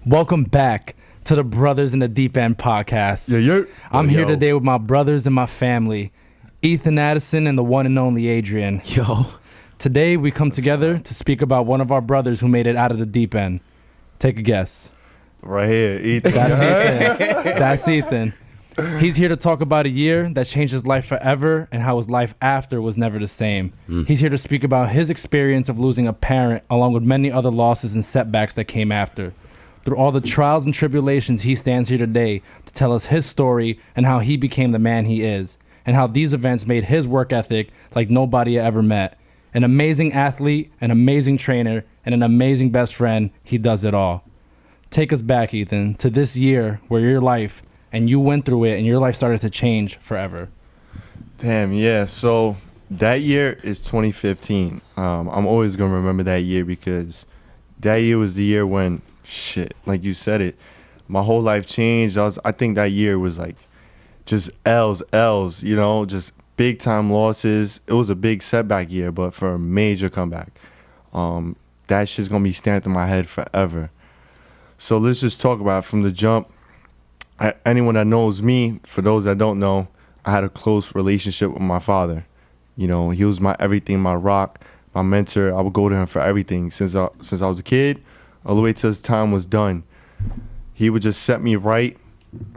Welcome back to the Brothers in the Deep End podcast. Yeah. I'm here today with my brothers and my family, Ethan Addison and the one and only Adrian. Yo. Today we come together to speak about one of our brothers who made it out of the deep end. Take a guess. Right here, Ethan. That's Ethan. That's Ethan. He's here to talk about a year that changed his life forever and how his life after was never the same. He's here to speak about his experience of losing a parent along with many other losses and setbacks that came after. Through all the trials and tribulations, he stands here today to tell us his story and how he became the man he is, and how these events made his work ethic like nobody ever met. An amazing athlete, an amazing trainer, and an amazing best friend, he does it all. Take us back, Ethan, to this year where your life, and you went through it, and your life started to change forever. Damn, yeah. So that year is 2015. I'm always going to remember that year because that year was the year when, like you said it, my whole life changed. I think that year was like just L's, just big time losses. It was a big setback year, but for a major comeback. That shit's going to be stamped in my head forever. So let's just talk about it from the jump. Anyone that knows me, for those that don't know, I had a close relationship with my father. You know, he was my everything, my rock, my mentor. I would go to him for everything since I was a kid, all the way till his time was done. He would just set me right.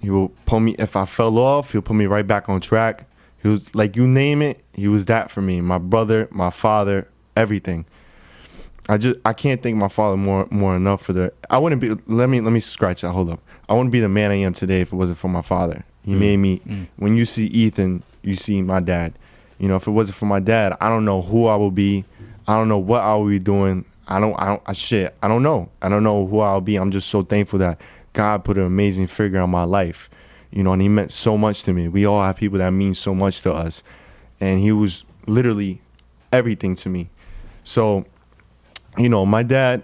He would pull me, if I fell off, he'll put me right back on track. He was like, you name it, he was that for me. My brother, my father, everything. I can't thank my father more enough for the. I wouldn't be. Let me scratch that. Hold up. I wouldn't be the man I am today if it wasn't for my father. He made me. When you see Ethan, you see my dad. You know, if it wasn't for my dad, I don't know who I would be. I don't know what I would be doing. I don't know. I don't know who I'll be. I'm just so thankful that God put an amazing figure in my life. You know, and he meant so much to me. We all have people that mean so much to us, and he was literally everything to me. So, you know, my dad,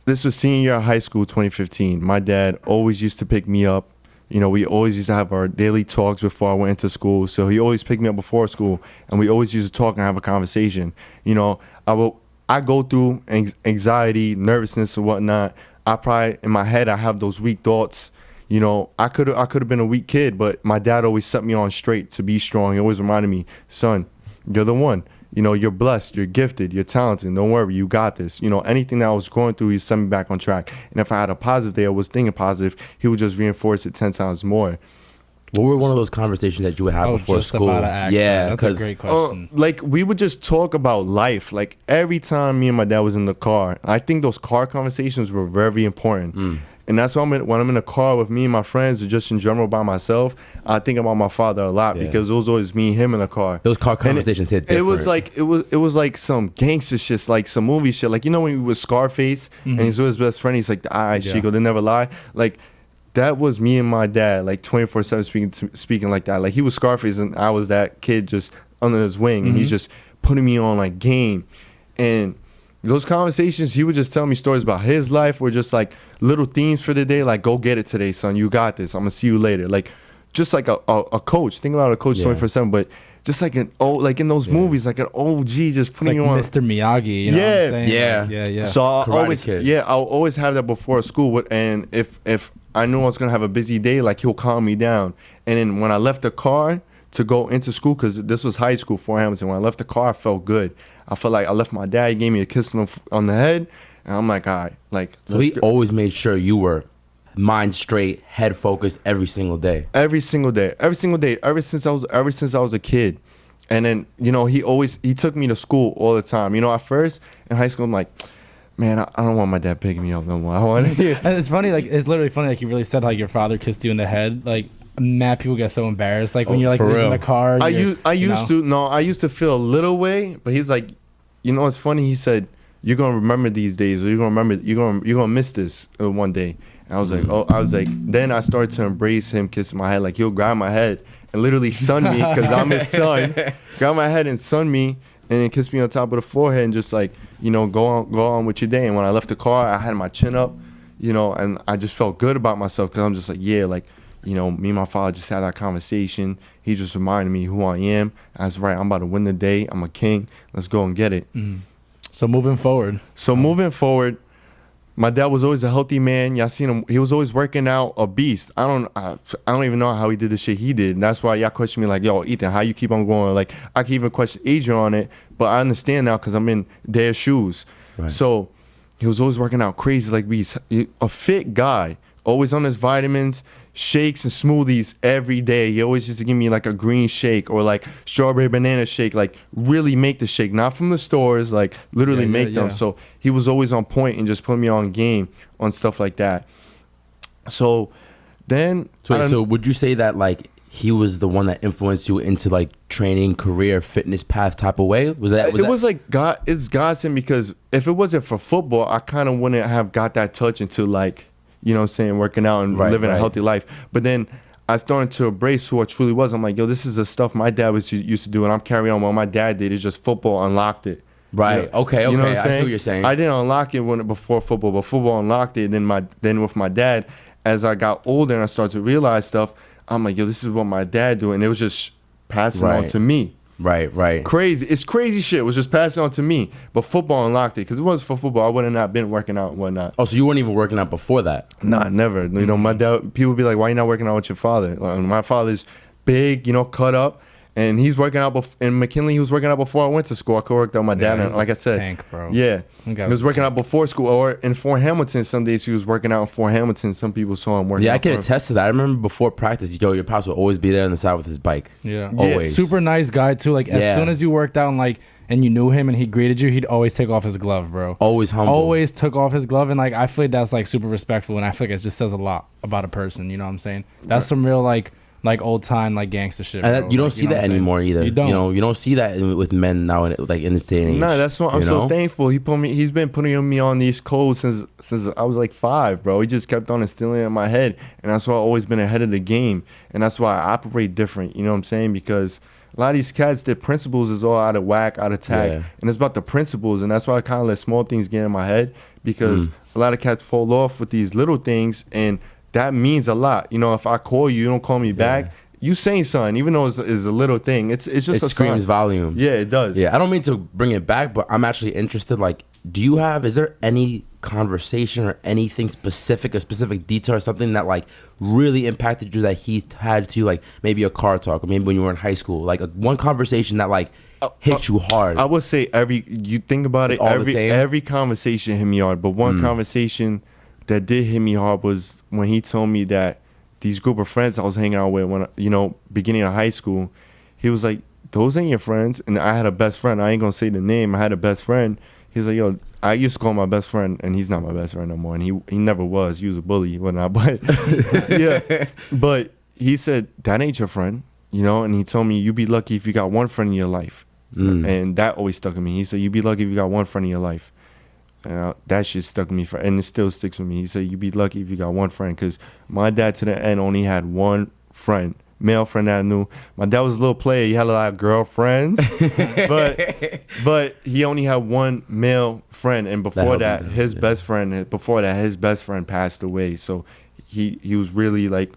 this was senior year of high school, 2015. My dad always used to pick me up. You know, we always used to have our daily talks before I went into school. So he always picked me up before school, and we always used to talk and have a conversation. You know, I go through anxiety, nervousness and whatnot. I probably, in my head, I have those weak thoughts. You know, I could have been a weak kid, but my dad always set me on straight to be strong. He always reminded me, son, you're the one. You know, you're blessed, you're gifted, you're talented. Don't worry, you got this. You know, anything that I was going through, he sent me back on track. And if I had a positive day, I was thinking positive, he would just reinforce it 10 times more. What were one of those conversations that you would have before school? Yeah, that's a great question. Like, we would just talk about life. Like, every time me and my dad was in the car, I think those car conversations were very important. And that's why when I'm in a car with me and my friends, or just in general by myself, I think about my father a lot because it was always me and him in the car. Those car conversations hit different. It was like some gangster shit, like some movie shit. Like, you know when he was Scarface and he's with his best friend, he's like, all right, Chico, they never lie. Like, that was me and my dad, like 24/7 speaking like that. Like, he was Scarface and I was that kid just under his wing, and he's just putting me on like game. And those conversations, he would just tell me stories about his life, or just like little themes for the day, like, go get it today, son. You got this. I'm gonna see you later. Like, just like a coach. Think about a coach 24/7, but just like like in those movies, like an OG just putting you on. Mr. Miyagi. You know what I'm saying? Yeah. So I'll always have that before school. And if I knew I was gonna have a busy day, like, he'll calm me down. And then when I left the car to go into school, because this was high school for Hamilton, when I left the car, I felt good. I felt like I left my dad. He gave me a kiss on the head, and I'm like, all right. Like, so he always made sure you were mind straight, head focused every single day. Every single day. Ever since I was a kid. And then, you know, he took me to school all the time. You know, at first in high school, I'm like, man, I don't want my dad picking me up no more. I want to. And it's funny, like, it's literally funny, like, you really said how your father kissed you in the head. Like, mad people get so embarrassed, like, when you're like in the car. I used to feel a little way, but he's like, you know, it's funny. He said, you're gonna remember these days, or you're gonna miss this one day. And I was like, then I started to embrace him kissing my head. Like, he'll grab my head and literally sun me, because I'm his son. Grab my head and sun me, and then kiss me on top of the forehead, and just like, you know, go on with your day. And when I left the car, I had my chin up, you know, and I just felt good about myself, because I'm just like, yeah, like, you know, me and my father just had that conversation. He just reminded me who I am. That's right. I'm about to win the day. I'm a king. Let's go and get it. So moving forward, My dad was always a healthy man. Y'all seen him. He was always working out, a beast. I don't even know how he did the shit he did. And that's why y'all question me like, yo, Ethan, how you keep on going? Like, I can even question Adrian on it, but I understand now because I'm in their shoes. Right. So he was always working out crazy like beast. A fit guy, always on his vitamins, shakes and smoothies every day. He always used to give me like a green shake or like strawberry banana shake, like really make the shake, not from the stores, like literally make them. So he was always on point and just put me on game on stuff like that. So then, so would you say that like he was the one that influenced you into like training, career, fitness path type of way? Was that? Was like God. It's godsend because if it wasn't for football, I kind of wouldn't have got that touch into like, you know what I'm saying, working out and living a healthy life. But then I started to embrace who I truly was. I'm like, yo, this is the stuff my dad was used to do, and I'm carrying on what my dad did. It's just football unlocked it. Right. You know, Okay. you know what I'm I see saying? what you're saying. I didn't unlock it before football, but football unlocked it. Then with my dad, as I got older and I started to realize stuff, I'm like, yo, this is what my dad do, and it was just passing on to me. Right. Crazy. It's crazy shit. It was just passing on to me. But football unlocked it. Because if it wasn't for football, I would have not been working out and whatnot. Oh, so you weren't even working out before that? Nah, never. You know, my dad, people be like, why you not working out with your father? Like, my father's big, you know, cut up. And he's working out in McKinley. He was working out before I went to school. I co-worked out with my dad. And like I said, tank, bro. Yeah. He was working out before school. Or in Fort Hamilton, some days he was working out in Fort Hamilton. Some people saw him working out. Yeah, I can attest to that. I remember before practice, your pops would always be there on the side with his bike. Yeah. Always. Super nice guy, too. Like, as soon as you worked out and you knew him and he greeted you, he'd always take off his glove, bro. Always humble. Always took off his glove. And, like, I feel like that's, like, super respectful. And I feel like it just says a lot about a person. You know what I'm saying? That's some real, like old time like gangster shit. Bro. And you don't see that anymore either. You don't. You don't see that with men now, like in this day and age. Nah, that's why I'm so thankful. He's been putting me on these codes since I was like 5, bro. He just kept on instilling it in my head, and that's why I've always been ahead of the game, and that's why I operate different. You know what I'm saying? Because a lot of these cats, their principles is all out of whack, out of tag, and it's about the principles, and that's why I kind of let small things get in my head because a lot of cats fall off with these little things and. That means a lot. You know, if I call you, you don't call me back. You saying something, even though it's a little thing. It's just it screams volume. Yeah, it does. Yeah, I don't mean to bring it back, but I'm actually interested. Like, is there any conversation or anything specific, a specific detail or something that like really impacted you that he had to you, like maybe a car talk or maybe when you were in high school, like one conversation that like hit you hard? I would say you think about it, every conversation hit me hard, but one conversation that did hit me hard was when he told me that these group of friends I was hanging out with when, you know, beginning of high school, he was like, those ain't your friends. And I had a best friend. I ain't going to say the name. I had a best friend. He was like, yo, I used to call him my best friend, and he's not my best friend no more. And he never was. He was a bully, whatnot. But, yeah. But he said, that ain't your friend, you know? And he told me, you be lucky if you got one friend in your life. And that always stuck with me. He said, you be lucky if you got one friend in your life. That shit stuck with me and it still sticks with me. He said, you be lucky if you got one friend, because my dad to the end only had one friend, male friend that I knew. My dad was a little player. He had a lot of girlfriends, but he only had one male friend. And before that, his best friend passed away. So he was really like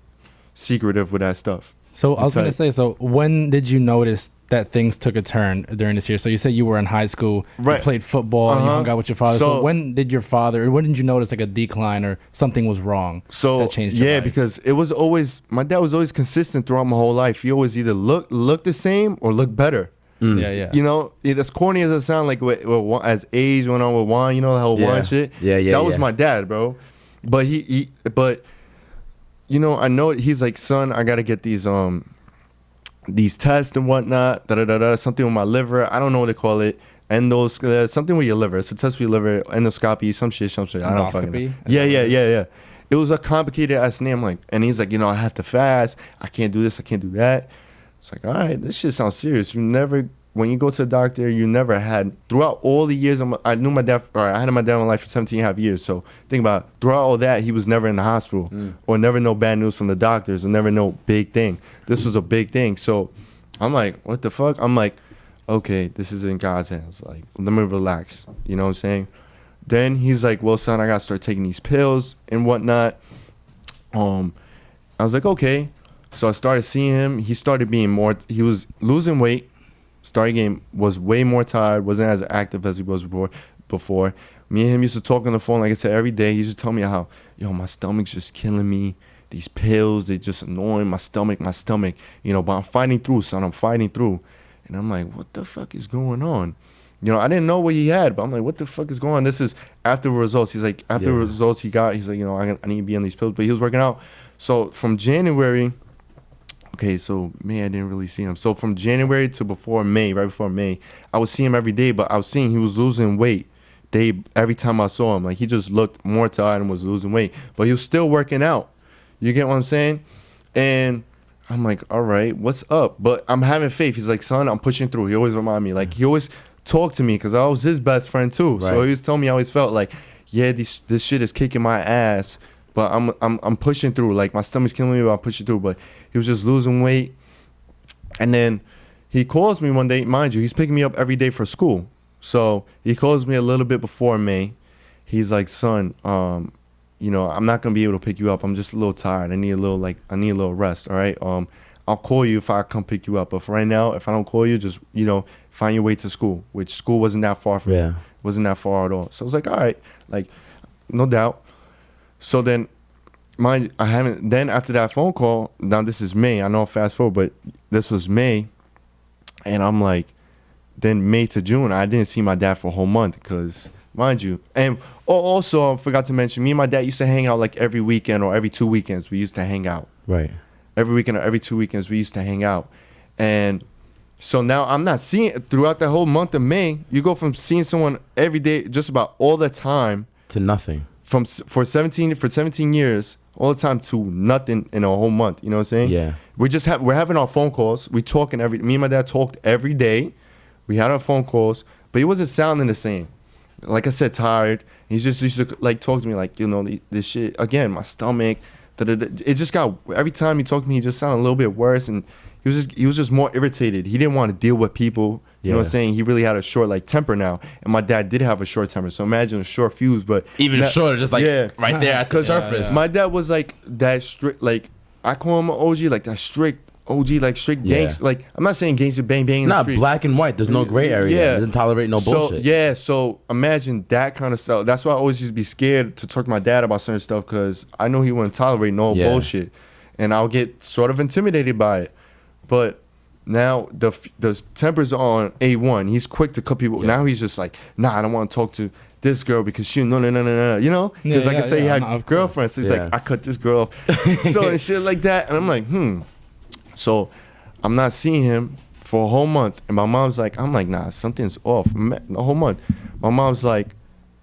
secretive with that stuff. So I was going to say, so when did you notice that things took a turn during this year? So you said you were in high school, you played football, and you hung out with your father. So when did you notice like a decline or something was wrong that changed your life? Because it was always, my dad was always consistent throughout my whole life. He always either looked the same or looked better. Yeah. You know, as corny as it sounds, like as age went on with Juan, you know, the whole Juan shit. That was my dad, bro. But you know, I know he's like, son, I gotta get these tests and whatnot, something with my liver. I don't know what they call it. Something with your liver. It's a test with your liver, endoscopy, some shit. I don't fucking know. Yeah. It was a complicated ass name, like, and he's like, you know, I have to fast. I can't do this. I can't do that. It's like, all right, this shit sounds serious. When you go to the doctor, you never had, throughout all the years, I had my dad in my life for 17 and a half years. So think about it, throughout all that, he was never in the hospital or never no bad news from the doctors or never no big thing. This was a big thing. So I'm like, what the fuck? I'm like, okay, this is in God's hands. Like, let me relax. You know what I'm saying? Then he's like, well, son, I got to start taking these pills and whatnot. I was like, okay. So I started seeing him. He started being he was losing weight. Was way more tired, wasn't as active as he was before. before. Me and him used to talk on the phone, like I said, every day. He used to tell me how, yo, my stomach's just killing me. These pills, they just annoying my stomach, you know, but I'm fighting through, son. I'm fighting through. And I'm like, what the fuck is going on? You know, I didn't know what he had, but I'm like, what the fuck is going on? This is after results. He's like, after results he's like, you know, I need to be on these pills. But he was working out. So from January, okay, so May, I didn't really see him. So from January to before May, right before May, I would see him every day, but I was seeing he was losing weight. Every time I saw him, like he just looked more tired and was losing weight. But he was still working out. You get what I'm saying? And I'm like, all right, what's up? But I'm having faith. He's like, son, I'm pushing through. He always remind me. Like, he always talked to me because I was his best friend too. Right. So he was telling me how he felt like, yeah, this shit is kicking my ass, but I'm pushing through. Like, my stomach's killing me, but I'm pushing through. But he was just losing weight. And then he calls me one day. Mind you, he's picking me up every day for school. So he calls me a little bit before May. He's like, son, you know, I'm not gonna be able to pick you up. I'm just a little tired. I need a little rest. All right. I'll call you if I come pick you up. But for right now, if I don't call you, just, you know, find your way to school. Which school wasn't that far from me. It wasn't that far at all. So I was like, all right, like, no doubt. So then, then after that phone call, now this is May. I know fast forward, but this was May, and I'm like, then May to June, I didn't see my dad for a whole month because. Mind you. And also, I forgot to mention, me and my dad used to hang out like every weekend or every 2 weekends. We used to hang out. Right. Every weekend or every 2 weekends, we used to hang out. And so now I'm not seeing, throughout the whole month of May, you go from seeing someone every day, just about all the time. To nothing. For 17 years, all the time to nothing in a whole month. You know what I'm saying? Yeah. We're having our phone calls. Me and my dad talked every day. We had our phone calls, but he wasn't sounding the same. Like I said, tired. He just used to like talk to me like, you know, this shit again, my stomach. It just got, every time he talked to me, he just sounded a little bit worse, and he was just more irritated. He didn't want to deal with people. You know what I'm saying? He really had a short like temper now, and my dad did have a short temper. So imagine a short fuse, but even shorter, just like right there at the surface. My dad was like that strict. Like I call him an OG, like that strict. OG, like strict gangs. Like, I'm not saying gangster bang in the street. Not black and white. There's no gray area. Yeah. It doesn't tolerate no bullshit. So imagine that kind of stuff. That's why I always used to be scared to talk to my dad about certain stuff because I know he wouldn't tolerate no bullshit. And I'll get sort of intimidated by it. But now the temper's on A1. He's quick to cut people. Now he's just like, nah, I don't want to talk to this girl because she, no. You know? Because like I say, he had girlfriends. So he's like, I cut this girl off. So and shit like that. And I'm like, So I'm not seeing him for a whole month. And my mom's like, I'm like, nah, something's off. A whole month. My mom's like,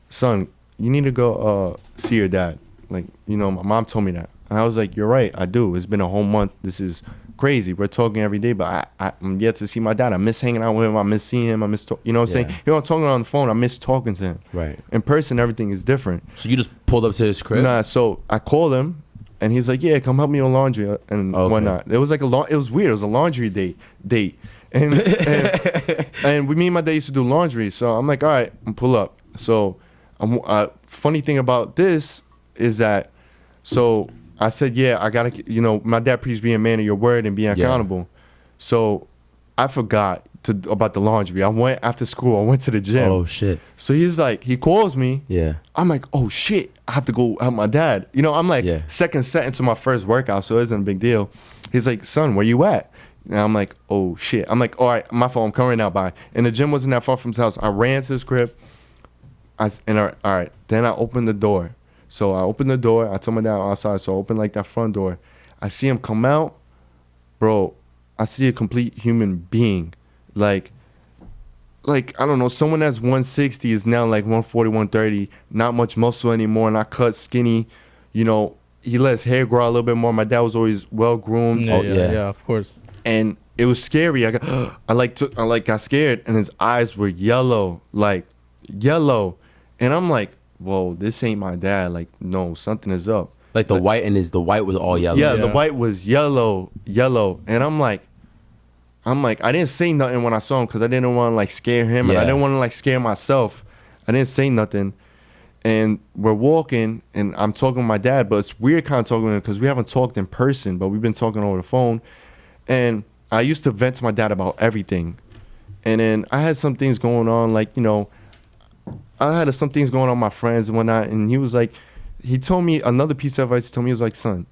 son, you need to go see your dad. Like, you know, my mom told me that. And I was like, you're right, I do. It's been a whole month. This is crazy. We're talking every day, but I'm yet to see my dad. I miss hanging out with him. I miss seeing him. I miss, you know what I'm saying? You know, I'm talking on the phone. I miss talking to him. Right. In person, everything is different. So you just pulled up to his crib? Nah, so I called him. And he's like, yeah, come help me on laundry and whatnot. It was like it was weird. It was a laundry date. And me and my dad used to do laundry. So I'm like, all right, I'm pull up. So funny thing about this is that, so I said, yeah, I got to, you know, my dad preached being a man of your word and being accountable. So I forgot about the laundry. I went after school. I went to the gym. Oh, shit. So he's like, he calls me. Yeah. I'm like, oh, shit. I have to go help my dad. You know, I'm like second set into my first workout, so it isn't a big deal. He's like, son, where you at? And I'm like, oh, shit. I'm like, all right, my fault. I'm coming right now. Bye. And the gym wasn't that far from his house. I ran to his crib. All right. Then I opened the door. So I opened the door. I told my dad outside, so I opened like that front door. I see him come out. Bro, I see a complete human being. Like, I don't know, someone that's 160 is now like 140, 130, not much muscle anymore, not cut, skinny. You know, he let his hair grow a little bit more. My dad was always well groomed. Yeah, of course. And it was scary. I got scared, and his eyes were yellow. And I'm like, whoa, this ain't my dad. Like, no, something is up. Like the white was all yellow. Yeah, the white was yellow. And I'm like, I didn't say nothing when I saw him because I didn't want to like scare him and I didn't want to like scare myself. I didn't say nothing. And we're walking and I'm talking with my dad, but it's weird kind of talking to him because we haven't talked in person, but we've been talking over the phone. And I used to vent to my dad about everything. And then I had some things going on, like, you know, I had some things going on with my friends and whatnot, and he was like, he told me another piece of advice. He told me, he was like, son,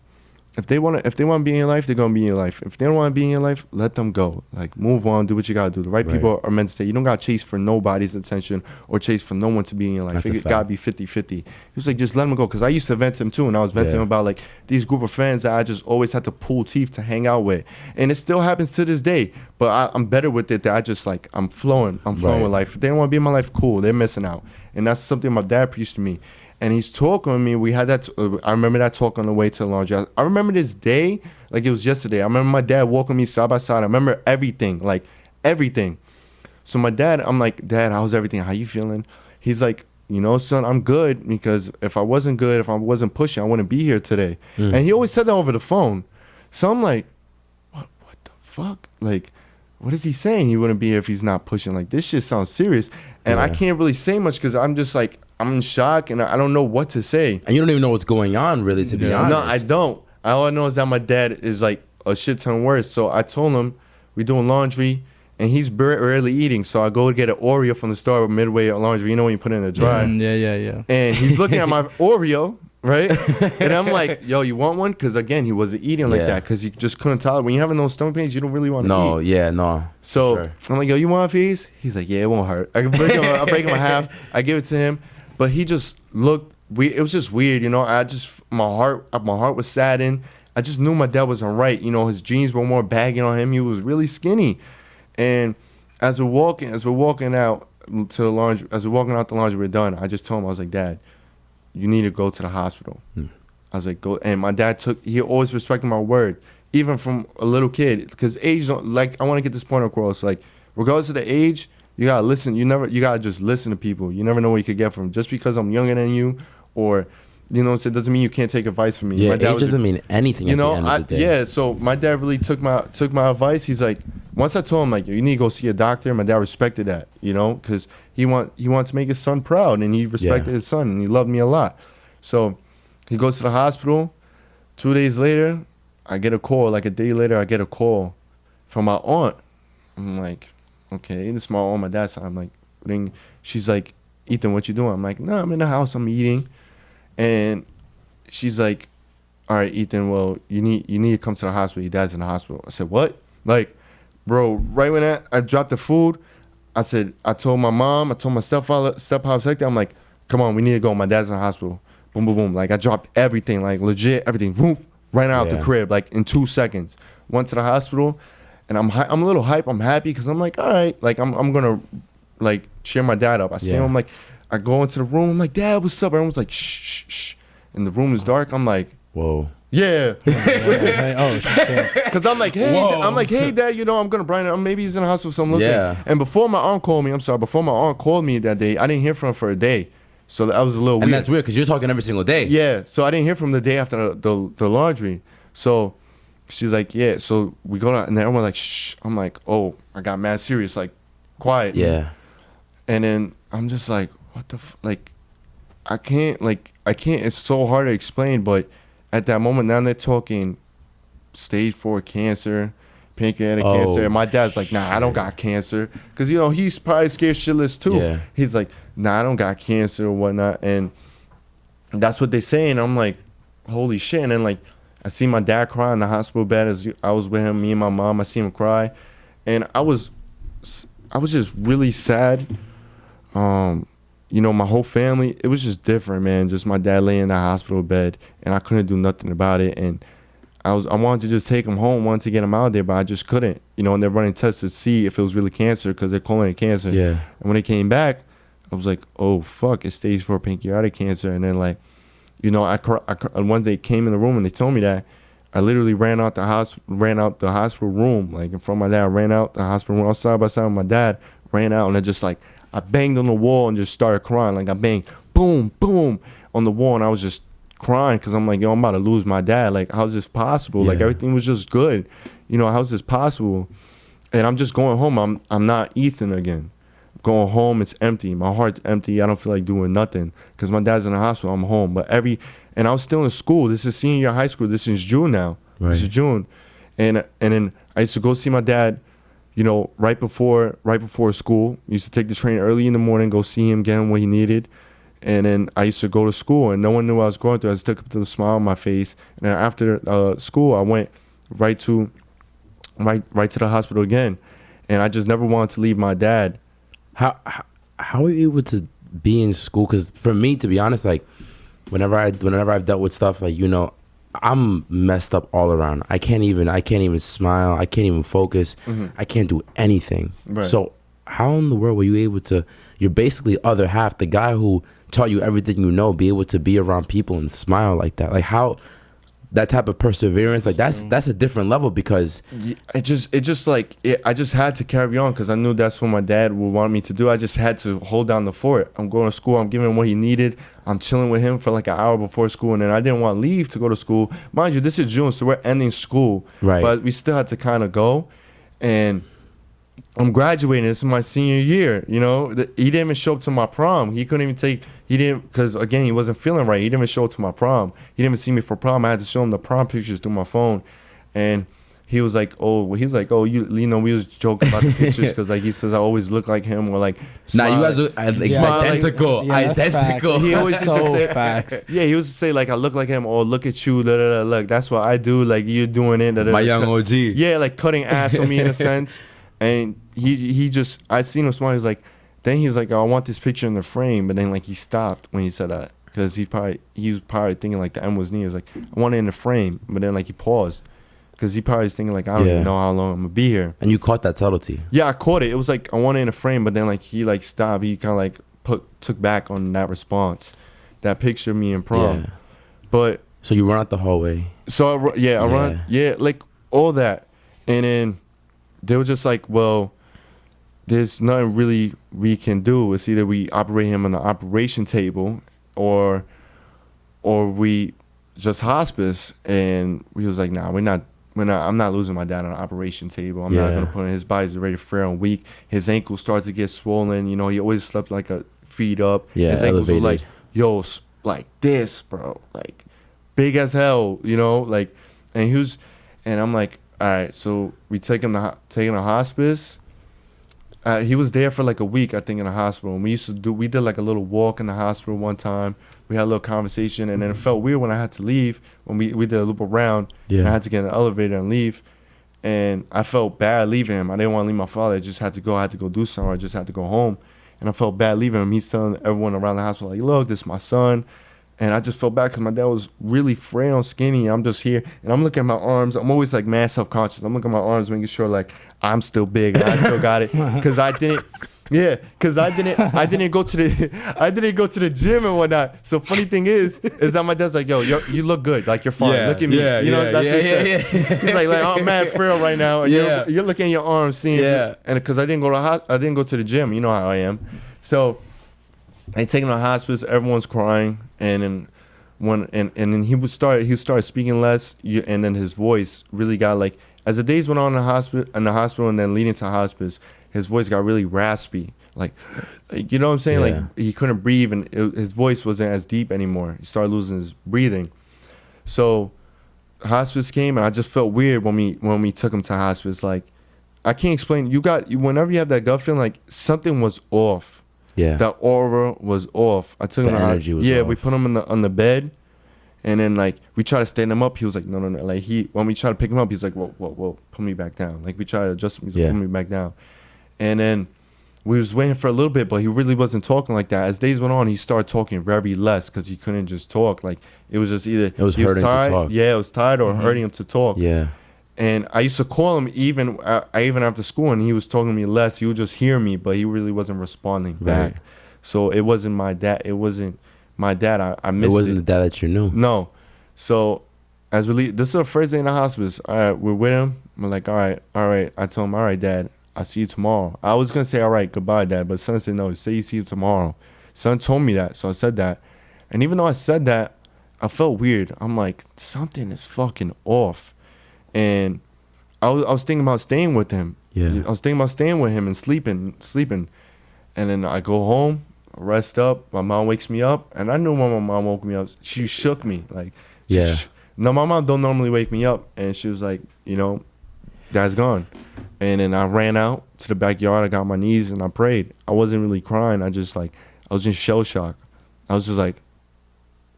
if they want to be in your life, they're gonna be in your life. If they don't want to be in your life, let them go. Like, move on, do what you gotta do. The right people are meant to stay. You don't gotta chase for nobody's attention or chase for no one to be in your life. It gotta be 50-50. He was like, just let them go. Because I used to vent to him too, and I was venting him about like these group of friends that I just always had to pull teeth to hang out with, and it still happens to this day. But I'm better with it. That I just like I'm flowing with life. If they don't want to be in my life, cool. They're missing out, and that's something my dad preached to me. And he's talking to me. We had that. I remember that talk on the way to the laundry. I remember this day like it was yesterday. I remember my dad walking me side by side. I remember everything, like everything. So my dad, I'm like, Dad, how's everything? How you feeling? He's like, you know, son, I'm good, because if I wasn't good, if I wasn't pushing, I wouldn't be here today. And he always said that over the phone. So I'm like, what the fuck? Like, what is he saying? He wouldn't be here if he's not pushing. Like, this shit sounds serious. And I can't really say much because I'm just like, I'm in shock and I don't know what to say. And you don't even know what's going on, really, to be honest. No, I don't. All I know is that my dad is like a shit ton worse. So I told him we doing laundry and he's barely eating. So I go to get an Oreo from the store midway laundry. You know when you put it in the dryer? Yeah. And he's looking at my Oreo, right? And I'm like, yo, you want one? Because again, he wasn't eating like that because he just couldn't tolerate. When you're having those stomach pains, you don't really want to eat. No. So I'm like, yo, you want a piece? He's like, yeah, it won't hurt. I break him in half. I give it to him. But he just looked weird. It was just weird, you know. My heart was saddened. I just knew my dad wasn't right. You know, his jeans were more baggy on him. He was really skinny. And as we're walking out to the laundry, as we're walking out the laundry, we're done. I just told him, I was like, Dad, you need to go to the hospital. I was like, go. And my dad he always respected my word, even from a little kid, because age, like, I want to get this point across. Like, regardless of the age, you gotta listen. You gotta just listen to people. You never know what you could get from them. Just because I'm younger than you, or you know, it doesn't mean you can't take advice from me. Yeah, my dad age doesn't mean anything. You know, at the end of the day. Yeah. So my dad really took my advice. He's like, once I told him like, you need to go see a doctor. My dad respected that, you know, because he wants to make his son proud, and he respected his son, and he loved me a lot. So he goes to the hospital. 2 days later, I get a call. Like a day later, I get a call from my aunt. I'm like, okay, this is my aunt, my dad's side. I'm like, she's like, Ethan, what you doing? I'm like, no, I'm in the house, I'm eating. And she's like, all right, Ethan, well, you need to come to the hospital. Your dad's in the hospital. I said, what? Like, bro, right when I dropped the food, I told my mom, I told my stepfather, I'm like, come on, we need to go. My dad's in the hospital. Boom, boom, boom. Like, I dropped everything, like legit everything. Boom, ran out the crib, like in 2 seconds. Went to the hospital. And I'm a little hype. I'm happy because I'm like, all right, like I'm gonna like cheer my dad up. I see him. I'm like, I go into the room. I'm like, Dad, what's up? Everyone's like, shh, shh, shh. And the room is dark. I'm like, whoa, yeah. Oh shit. Because I'm like, hey, Dad, you know, I'm gonna Brian. Maybe he's in the hospital. So I'm looking. Yeah. And before my aunt called me that day, I didn't hear from her for a day. So that was a little weird. And that's weird because you're talking every single day. Yeah. So I didn't hear from the day after the laundry. So she's like, yeah. So we go out, and then everyone's like, shh. I'm like, oh, I got mad serious, like, quiet. Yeah. And then I'm just like, what the like, I can't. It's so hard to explain, but at that moment, now they're talking stage 4 cancer, pancreatic cancer. And my dad's like, nah, I don't got cancer. Because, you know, he's probably scared shitless too. Yeah. He's like, nah, I don't got cancer or whatnot. And that's what they say. And I'm like, holy shit. And then, like, I see my dad cry in the hospital bed as I was with him, me and my mom. I see him cry. And I was just really sad. You know, my whole family, it was just different, man. Just my dad laying in the hospital bed, and I couldn't do nothing about it. And I wanted to just take him home, wanted to get him out of there, but I just couldn't. You know, and they're running tests to see if it was really cancer because they're calling it cancer. Yeah. And when they came back, I was like, oh, fuck, it's stage 4 pancreatic cancer. And then, like, you know, one day came in the room and they told me that. I literally ran out the hospital room, like in front of my dad. I ran out the hospital room, I was side by side with my dad, ran out, and I just like, I banged on the wall and just started crying. Like I banged, boom, boom, on the wall, and I was just crying because I'm like, yo, I'm about to lose my dad. Like, how's this possible? Yeah. Like everything was just good. You know, how's this possible? And I'm just going home. I'm not Ethan again. Going home, it's empty. My heart's empty. I don't feel like doing nothing because my dad's in the hospital. I'm home, and I was still in school. This is senior year of high school. This is June now. Right. This is June, and then I used to go see my dad you know, right before school, used to take the train early in the morning, go see him, get him what he needed. And then I used to go to school, and no one knew what I was going through. I just took up to the smile on my face. And then after school, I went right to the hospital again. And I just never wanted to leave my dad. How are you able to be in school? Because for me, to be honest, like whenever I've dealt with stuff, like, you know, I'm messed up all around. I can't even smile. I can't even focus. I can't do anything. Right. So how in the world were you able to? You're basically other half, the guy who taught you everything you know, be able to be around people and smile like that. Like how that type of perseverance, like that's a different level, because I just had to carry on because I knew that's what my dad would want me to do. I just had to hold down the fort. I'm going to school. I'm giving him what he needed. I'm chilling with him for like an hour before school, and then I didn't want to leave to go to school. Mind you, this is June, so we're ending school, right? But we still had to kind of go, and I'm graduating. This is my senior year. You know, he didn't even show up to my prom. He couldn't even because again, he wasn't feeling right. He didn't even show up to my prom. He didn't even see me for prom. I had to show him the prom pictures through my phone, and he was like, you know, we was joking about the pictures because like he says I always look like him, or like, nah, you guys look identical, identical. He always used to say facts. Yeah, he used to say like I look like him, or look at you, look, that's what I do, like you're doing it. My young OG. Yeah, like cutting ass on me in a sense. And he just, I seen him smile. He's like, then he's like, oh, I want this picture in the frame. But then like he stopped when he said that, because he was probably thinking like the M was near. He was like, I want it in the frame. But then like he paused, because he probably was thinking like, I don't even know how long I'm gonna be here. And you caught that subtlety. Yeah, I caught it. It was like I want it in a frame. But then like he like stopped. He kind of like took back on that response, that picture of me in prom. Yeah. But so you run out the hallway. So I run, like all that, and then they were just like, well, there's nothing really we can do. It's either we operate him on the operation table, or we just hospice. And we was like, nah, I'm not losing my dad on the operation table. I'm not gonna put him. His body's already frail and weak. His ankles start to get swollen. You know, he always slept like a feet up. Yeah, his ankles elevated. were like, yo, like this, bro, like big as hell. You know, like, and I'm like, all right, so we take him to hospice. He was there for like a week, I think, in the hospital. And we did like a little walk in the hospital one time. We had a little conversation, and then it felt weird when I had to leave. When we did a loop around, and I had to get in the elevator and leave. And I felt bad leaving him. I didn't want to leave my father. I just had to go. I had to go do something. I just had to go home. And I felt bad leaving him. He's telling everyone around the hospital, like, look, this is my son. And I just felt bad because my dad was really frail and skinny. I'm just here, and I'm looking at my arms. I'm always like mad self-conscious. I'm looking at my arms, making sure like I'm still big and I still got it. Because I didn't go to the gym and whatnot. So funny thing is that my dad's like, yo, you look good. Like, you're fine. Look at me. That's what he said. He's like, oh, I'm mad frail right now. And you're looking at your arms, seeing. And because I didn't go to the gym. You know how I am. So I take him to hospice. Everyone's crying, and then he started speaking less, and then his voice really got like, as the days went on in the hospital, and then leading to hospice, his voice got really raspy, like you know what I'm saying, like he couldn't breathe, and his voice wasn't as deep anymore. He started losing his breathing. So hospice came, and I just felt weird when we took him to hospice. Like, I can't explain. Whenever you have that gut feeling, like something was off. Yeah, that aura was off. I took him. The energy was off. We put him on the bed, and then like we tried to stand him up. He was like, no. Like when we tried to pick him up, he's like, whoa, put me back down. Like we tried to adjust him. He's like, put me back down. And then we was waiting for a little bit, but he really wasn't talking like that. As days went on, he started talking very less because he couldn't just talk. Like it was just either it was hurting tired, to talk. Yeah, it was tired or hurting him to talk. Yeah. And I used to call him even after school, and he was talking to me less. He would just hear me, but he really wasn't responding back. So it wasn't my dad. I missed it. It wasn't the dad that you knew. No. So as we leave, this is the first day in the hospice. All right, we're with him. We're like, all right. I told him, all right, Dad, I'll see you tomorrow. I was gonna say, all right, goodbye, Dad, but son said, no, say you see you tomorrow. Son told me that, so I said that. And even though I said that, I felt weird. I'm like, something is fucking off. And I was thinking about staying with him. Yeah. I was thinking about staying with him and sleeping. And then I go home, rest up. My mom wakes me up, and I knew when my mom woke me up, she shook me. Like, no, my mom don't normally wake me up, and she was like, Dad's gone. And then I ran out to the backyard. I got on my knees and I prayed. I wasn't really crying. I was in shell shock. I was just like,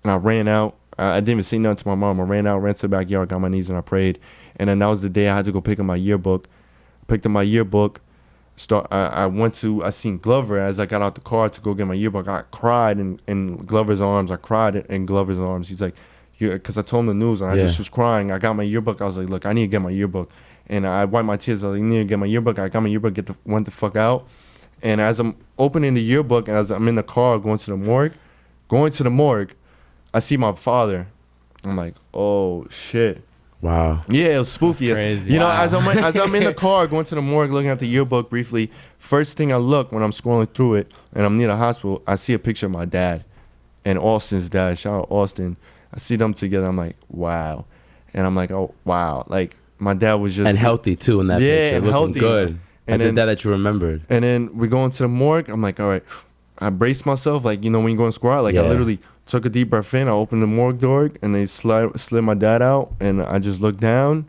and I ran out. I didn't even say nothing to my mom. I ran out, ran to the backyard, got on my knees, and I prayed. And then that was the day I had to go pick up my yearbook. Picked up my yearbook. I seen Glover as I got out the car to go get my yearbook. I cried in Glover's arms. I cried in Glover's arms. He's like, because I told him the news and I just was crying. I got my yearbook. I was like, look, I need to get my yearbook. And I wiped my tears. I was like, I need to get my yearbook. I got my yearbook, went the fuck out. And as I'm opening the yearbook, and as I'm in the car going to the morgue, I see my father. I'm like, oh, shit. Wow. Yeah, it was spooky. That's crazy. You know, as I'm in the car going to the morgue, looking at the yearbook briefly, first thing I look when I'm scrolling through it and I'm near the hospital, I see a picture of my dad and Austin's dad. Shout out Austin. I see them together. I'm like, wow. And I'm like, oh, wow. Like, my dad was just... And healthy, too, in that picture. And looking healthy. good. And then that you remembered. And then we go into the morgue. I'm like, all right. I braced myself. Like, you know, when you go in squat, like, I literally took a deep breath in. I opened the morgue door, and they slid my dad out. And I just looked down,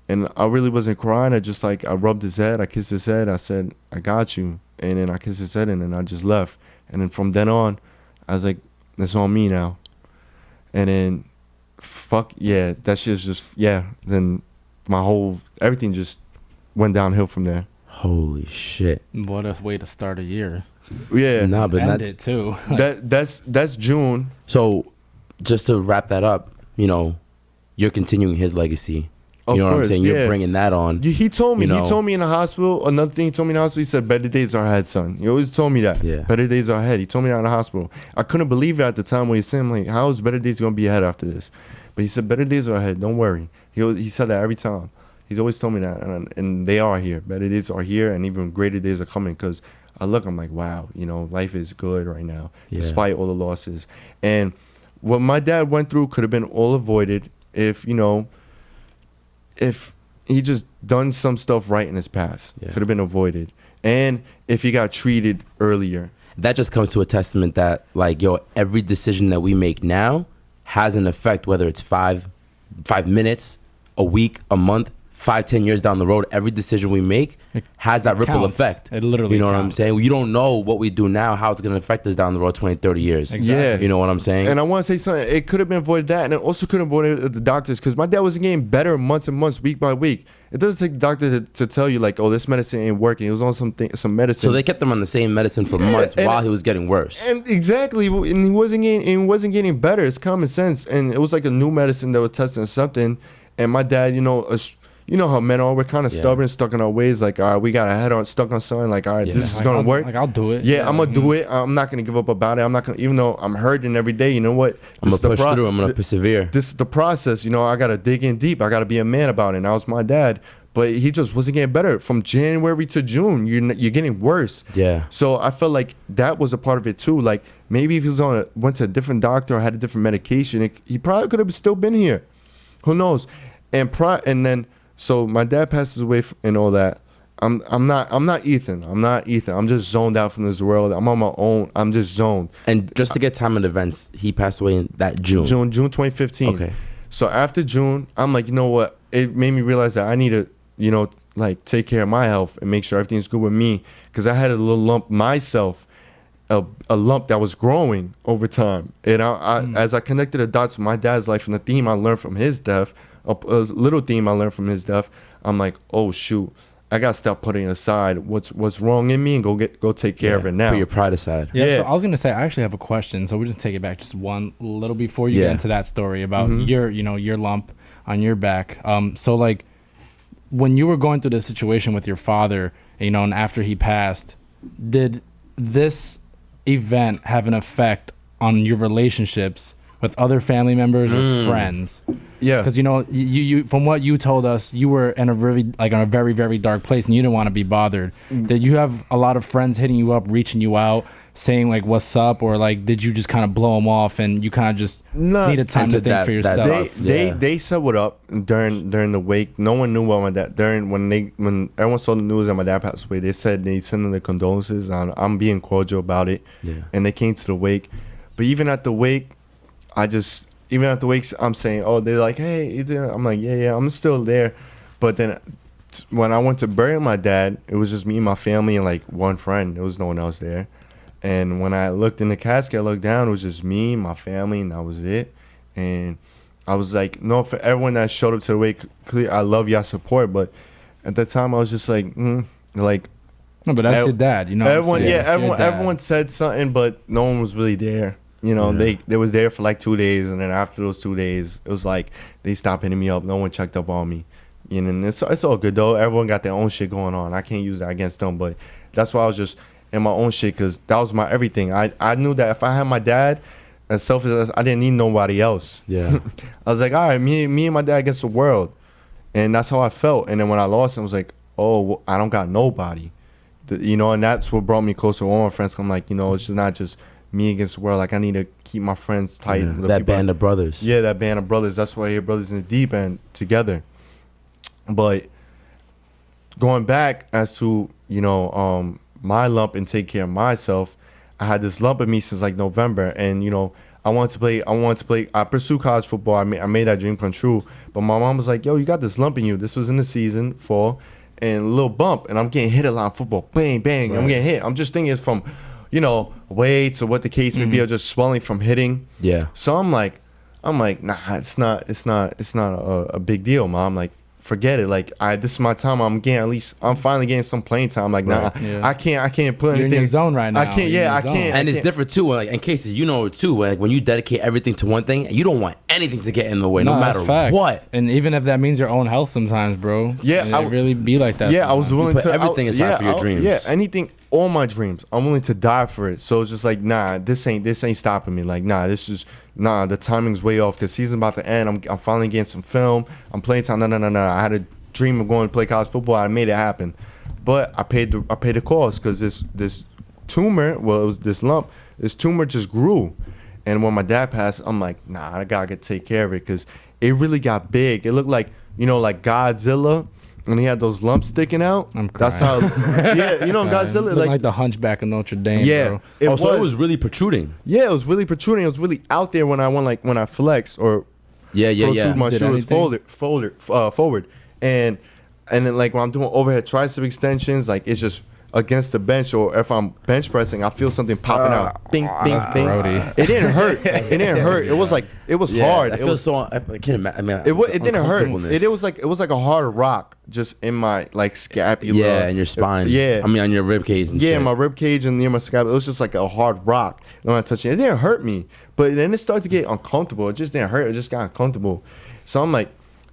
and I really wasn't crying. I rubbed his head. I kissed his head. I said, I got you. And then I kissed his head, and then I just left. And then from then on, I was like, it's on me now. And then, fuck, yeah, that shit's just, then everything just went downhill from there. Holy shit. What a way to start a year. Yeah. Nah, but End it too. That's June. So, just to wrap that up, you know, you're continuing his legacy. You know what I'm saying? You're bringing that on. He told me. He told me in the hospital. Another thing he told me in the hospital. He said, "Better days are ahead, son." He always told me that. Yeah. Better days are ahead. He told me that in the hospital. I couldn't believe it at the time when he said, "I'm like, how is better days gonna be ahead after this?" But he said, "Better days are ahead. Don't worry." He said that every time. He's always told me that, and they are here. Better days are here, and even greater days are coming. Because I'm like, wow, you know, life is good right now, despite all the losses. And what my dad went through could have been all avoided if he just done some stuff right in his past. Could have been avoided. And if he got treated earlier. That just comes to a testament that, like, every decision that we make now has an effect, whether it's 5 minutes, a week, a month, 5-10 years down the road. Every decision we make has that ripple effect. It literally You know counts. what I'm saying? You don't know what we do now, how it's going to affect us down the road 20-30 years. Exactly. Yeah. You know what I'm saying? And I want to say something. It could have been avoided that, and it also could have avoided the doctors, because my dad wasn't getting better months and months, week by week. It doesn't take the doctor to tell you, like, oh, this medicine ain't working. He was on some medicine. So they kept him on the same medicine for months while he was getting worse. And exactly, and he wasn't getting better. It's common sense. And it was like a new medicine that was testing something. And my dad, you know how men are. We're kind of stubborn, stuck in our ways. Like, all right, we got our head on, stuck on something. Like, all right, this is gonna work. Like, I'll do it. Yeah, I'm gonna do it. I'm not gonna give up about it. I'm not gonna, even though I'm hurting every day. You know what? I'm going to push through. I'm going to persevere. This is the process. You know, I gotta dig in deep. I gotta be a man about it. And that was my dad. But he just wasn't getting better. From January to June, you're getting worse. Yeah. So I felt like that was a part of it too. Like, maybe if he went to a different doctor or had a different medication, he probably could have still been here. Who knows? So my dad passes away and all that. I'm not Ethan. I'm just zoned out from this world. I'm on my own. I'm just zoned. And just to get time and events, he passed away in that June. June 2015. Okay. So after June, I'm like, you know what? It made me realize that I need to, like, take care of my health and make sure everything's good with me. Because I had a little lump myself, a lump that was growing over time. And as I connected the dots with my dad's life and the theme I learned from his death, a little theme I learned from his death, I'm like, oh shoot, I gotta stop putting aside what's wrong in me and go take care of it now. Put your pride aside. Yeah, so I was gonna say I actually have a question. So we'll just take it back just one little before you get into that story about your lump on your back. So like when you were going through this situation with your father, and after he passed, did this event have an effect on your relationships with other family members or friends? Yeah, because you from what you told us, you were in a very very dark place and you didn't want to be bothered. Did you have a lot of friends hitting you up, reaching you out, saying like what's up, or like did you just kind of blow them off and you kind of just needed time to think for yourself? They set what up during the wake. No one knew about my dad. When everyone saw the news that my dad passed away, they said they sent them their condolences. I'm being cordial about it. Yeah. And they came to the wake, but even at the wake, I'm saying, oh, they're like, hey, I'm like, yeah, I'm still there. But then when I went to bury my dad, it was just me and my family and like one friend. There was no one else there. And when I looked in the casket, I looked down, it was just me, my family, and that was it. And I was like, no, for everyone that showed up to the wake, clear, I love y'all support. But at that time, I was just like, like. No, but that's your dad, you know. Everyone said something, but no one was really there. You know, they was there for like 2 days, and then after those 2 days, it was like they stopped hitting me up. No one checked up on me. You know, and it's all good though. Everyone got their own shit going on. I can't use that against them, but that's why I was just in my own shit because that was my everything. I knew that if I had my dad, as selfish as I didn't need nobody else. Yeah, I was like, all right, me and my dad against the world, and that's how I felt. And then when I lost, I was like, oh, well, I don't got nobody. You know, and that's what brought me closer with all my friends. I'm like, you know, it's just not just me against the world. Like, I need to keep my friends tight. Yeah, that band of brothers. Yeah, that band of brothers. That's why I hear Brothers in the Deep End together. But going back as to, you know, my lump and take care of myself, I had this lump in me since like November. And, you know, I wanted to play. I pursued college football. I made that dream come true. But my mom was like, yo, you got this lump in you. This was in the season, fall. And a little bump, and I'm getting hit a lot in football. Bang, bang, right. I'm getting hit. I'm just thinking it's from, you know, weights or what the case may be, or just swelling from hitting. Yeah. So I'm like, nah, it's not a big deal, Mom. Like, forget it. Like, this is my time. I'm finally getting some playing time. Like, nah, yeah. I can't put anything. You're in your zone right now. I can't. Yeah, I can't. And it's different too. Like in cases, you know, too. Like when you dedicate everything to one thing, you don't want anything to get in the way, no matter what. And even if that means your own health, sometimes, bro. Yeah, I really be like that. Yeah, sometimes. I was willing to put everything aside for your dreams. Yeah, anything. All my dreams, I'm willing to die for it. So it's just like, nah, this ain't stopping me. Like, nah, the timing's way off because season's about to end. I'm finally getting some film. I'm playing time. No. I had a dream of going to play college football. I made it happen, but I paid the cost because this tumor, well, it was this lump. This tumor just grew, and when my dad passed, I'm like, nah, I gotta take care of it because it really got big. It looked like, you know, like Godzilla. When he had those lumps sticking out, I'm crying. That's how. Yeah, you know, Godzilla like the Hunchback of Notre Dame. Yeah, bro. So it was really protruding. Yeah, it was really protruding. It was really out there when I flexed or my shoulders forward, and then like when I'm doing overhead tricep extensions, like it's just against the bench, or if I'm bench pressing, I feel something popping out. Bing, bing, bing. Grody. It didn't hurt. It didn't hurt. It was like it was hard. I feel I can't imagine. I mean, it didn't hurt. It was like a hard rock just in my like scapula. Yeah, and your spine. Yeah, I mean on your rib cage. And shit. My rib cage and near my scapula. It was just like a hard rock. When I touched it, it didn't hurt me, but then it started to get uncomfortable. It just didn't hurt. It just got uncomfortable. So I'm like,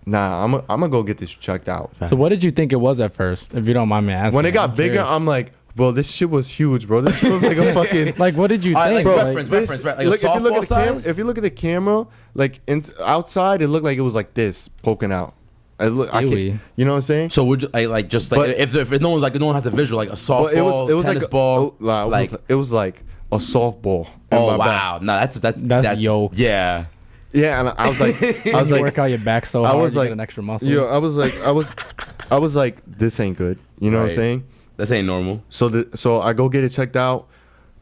nah, I'm gonna go get this checked out. So what did you think it was at first, if you don't mind me asking? When it got bigger, I'm like, bro, this shit was huge, bro. This shit was like a fucking. Like, what did you think? Like, bro, reference. Like look, if if you look at the camera, like outside, it looked like it was like this poking out. You know what I'm saying? So would you if no one has a visual, like a softball, it was tennis like ball, it was like a softball. Oh wow, no, that's yoke. Yeah. Yeah, and I was like, work out your back so hard, I was you like, get an extra muscle. Yeah, I was like, this ain't good. You know what I'm saying? This ain't normal. So I go get it checked out.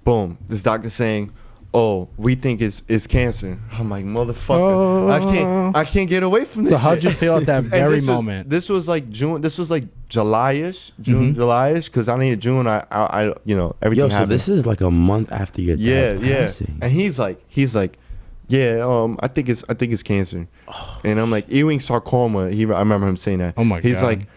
Boom. This doctor saying, "Oh, we think it's cancer." I'm like, motherfucker, I can't get away from this. So how'd you feel at that very moment? This was like June. This was like July-ish, July-ish, because I needed June. I you know everything. So this is like a month after your dad's passing. And he's like, yeah, I think it's cancer. Oh, and I'm like, Ewing sarcoma. I remember him saying that. Oh my god. He's like,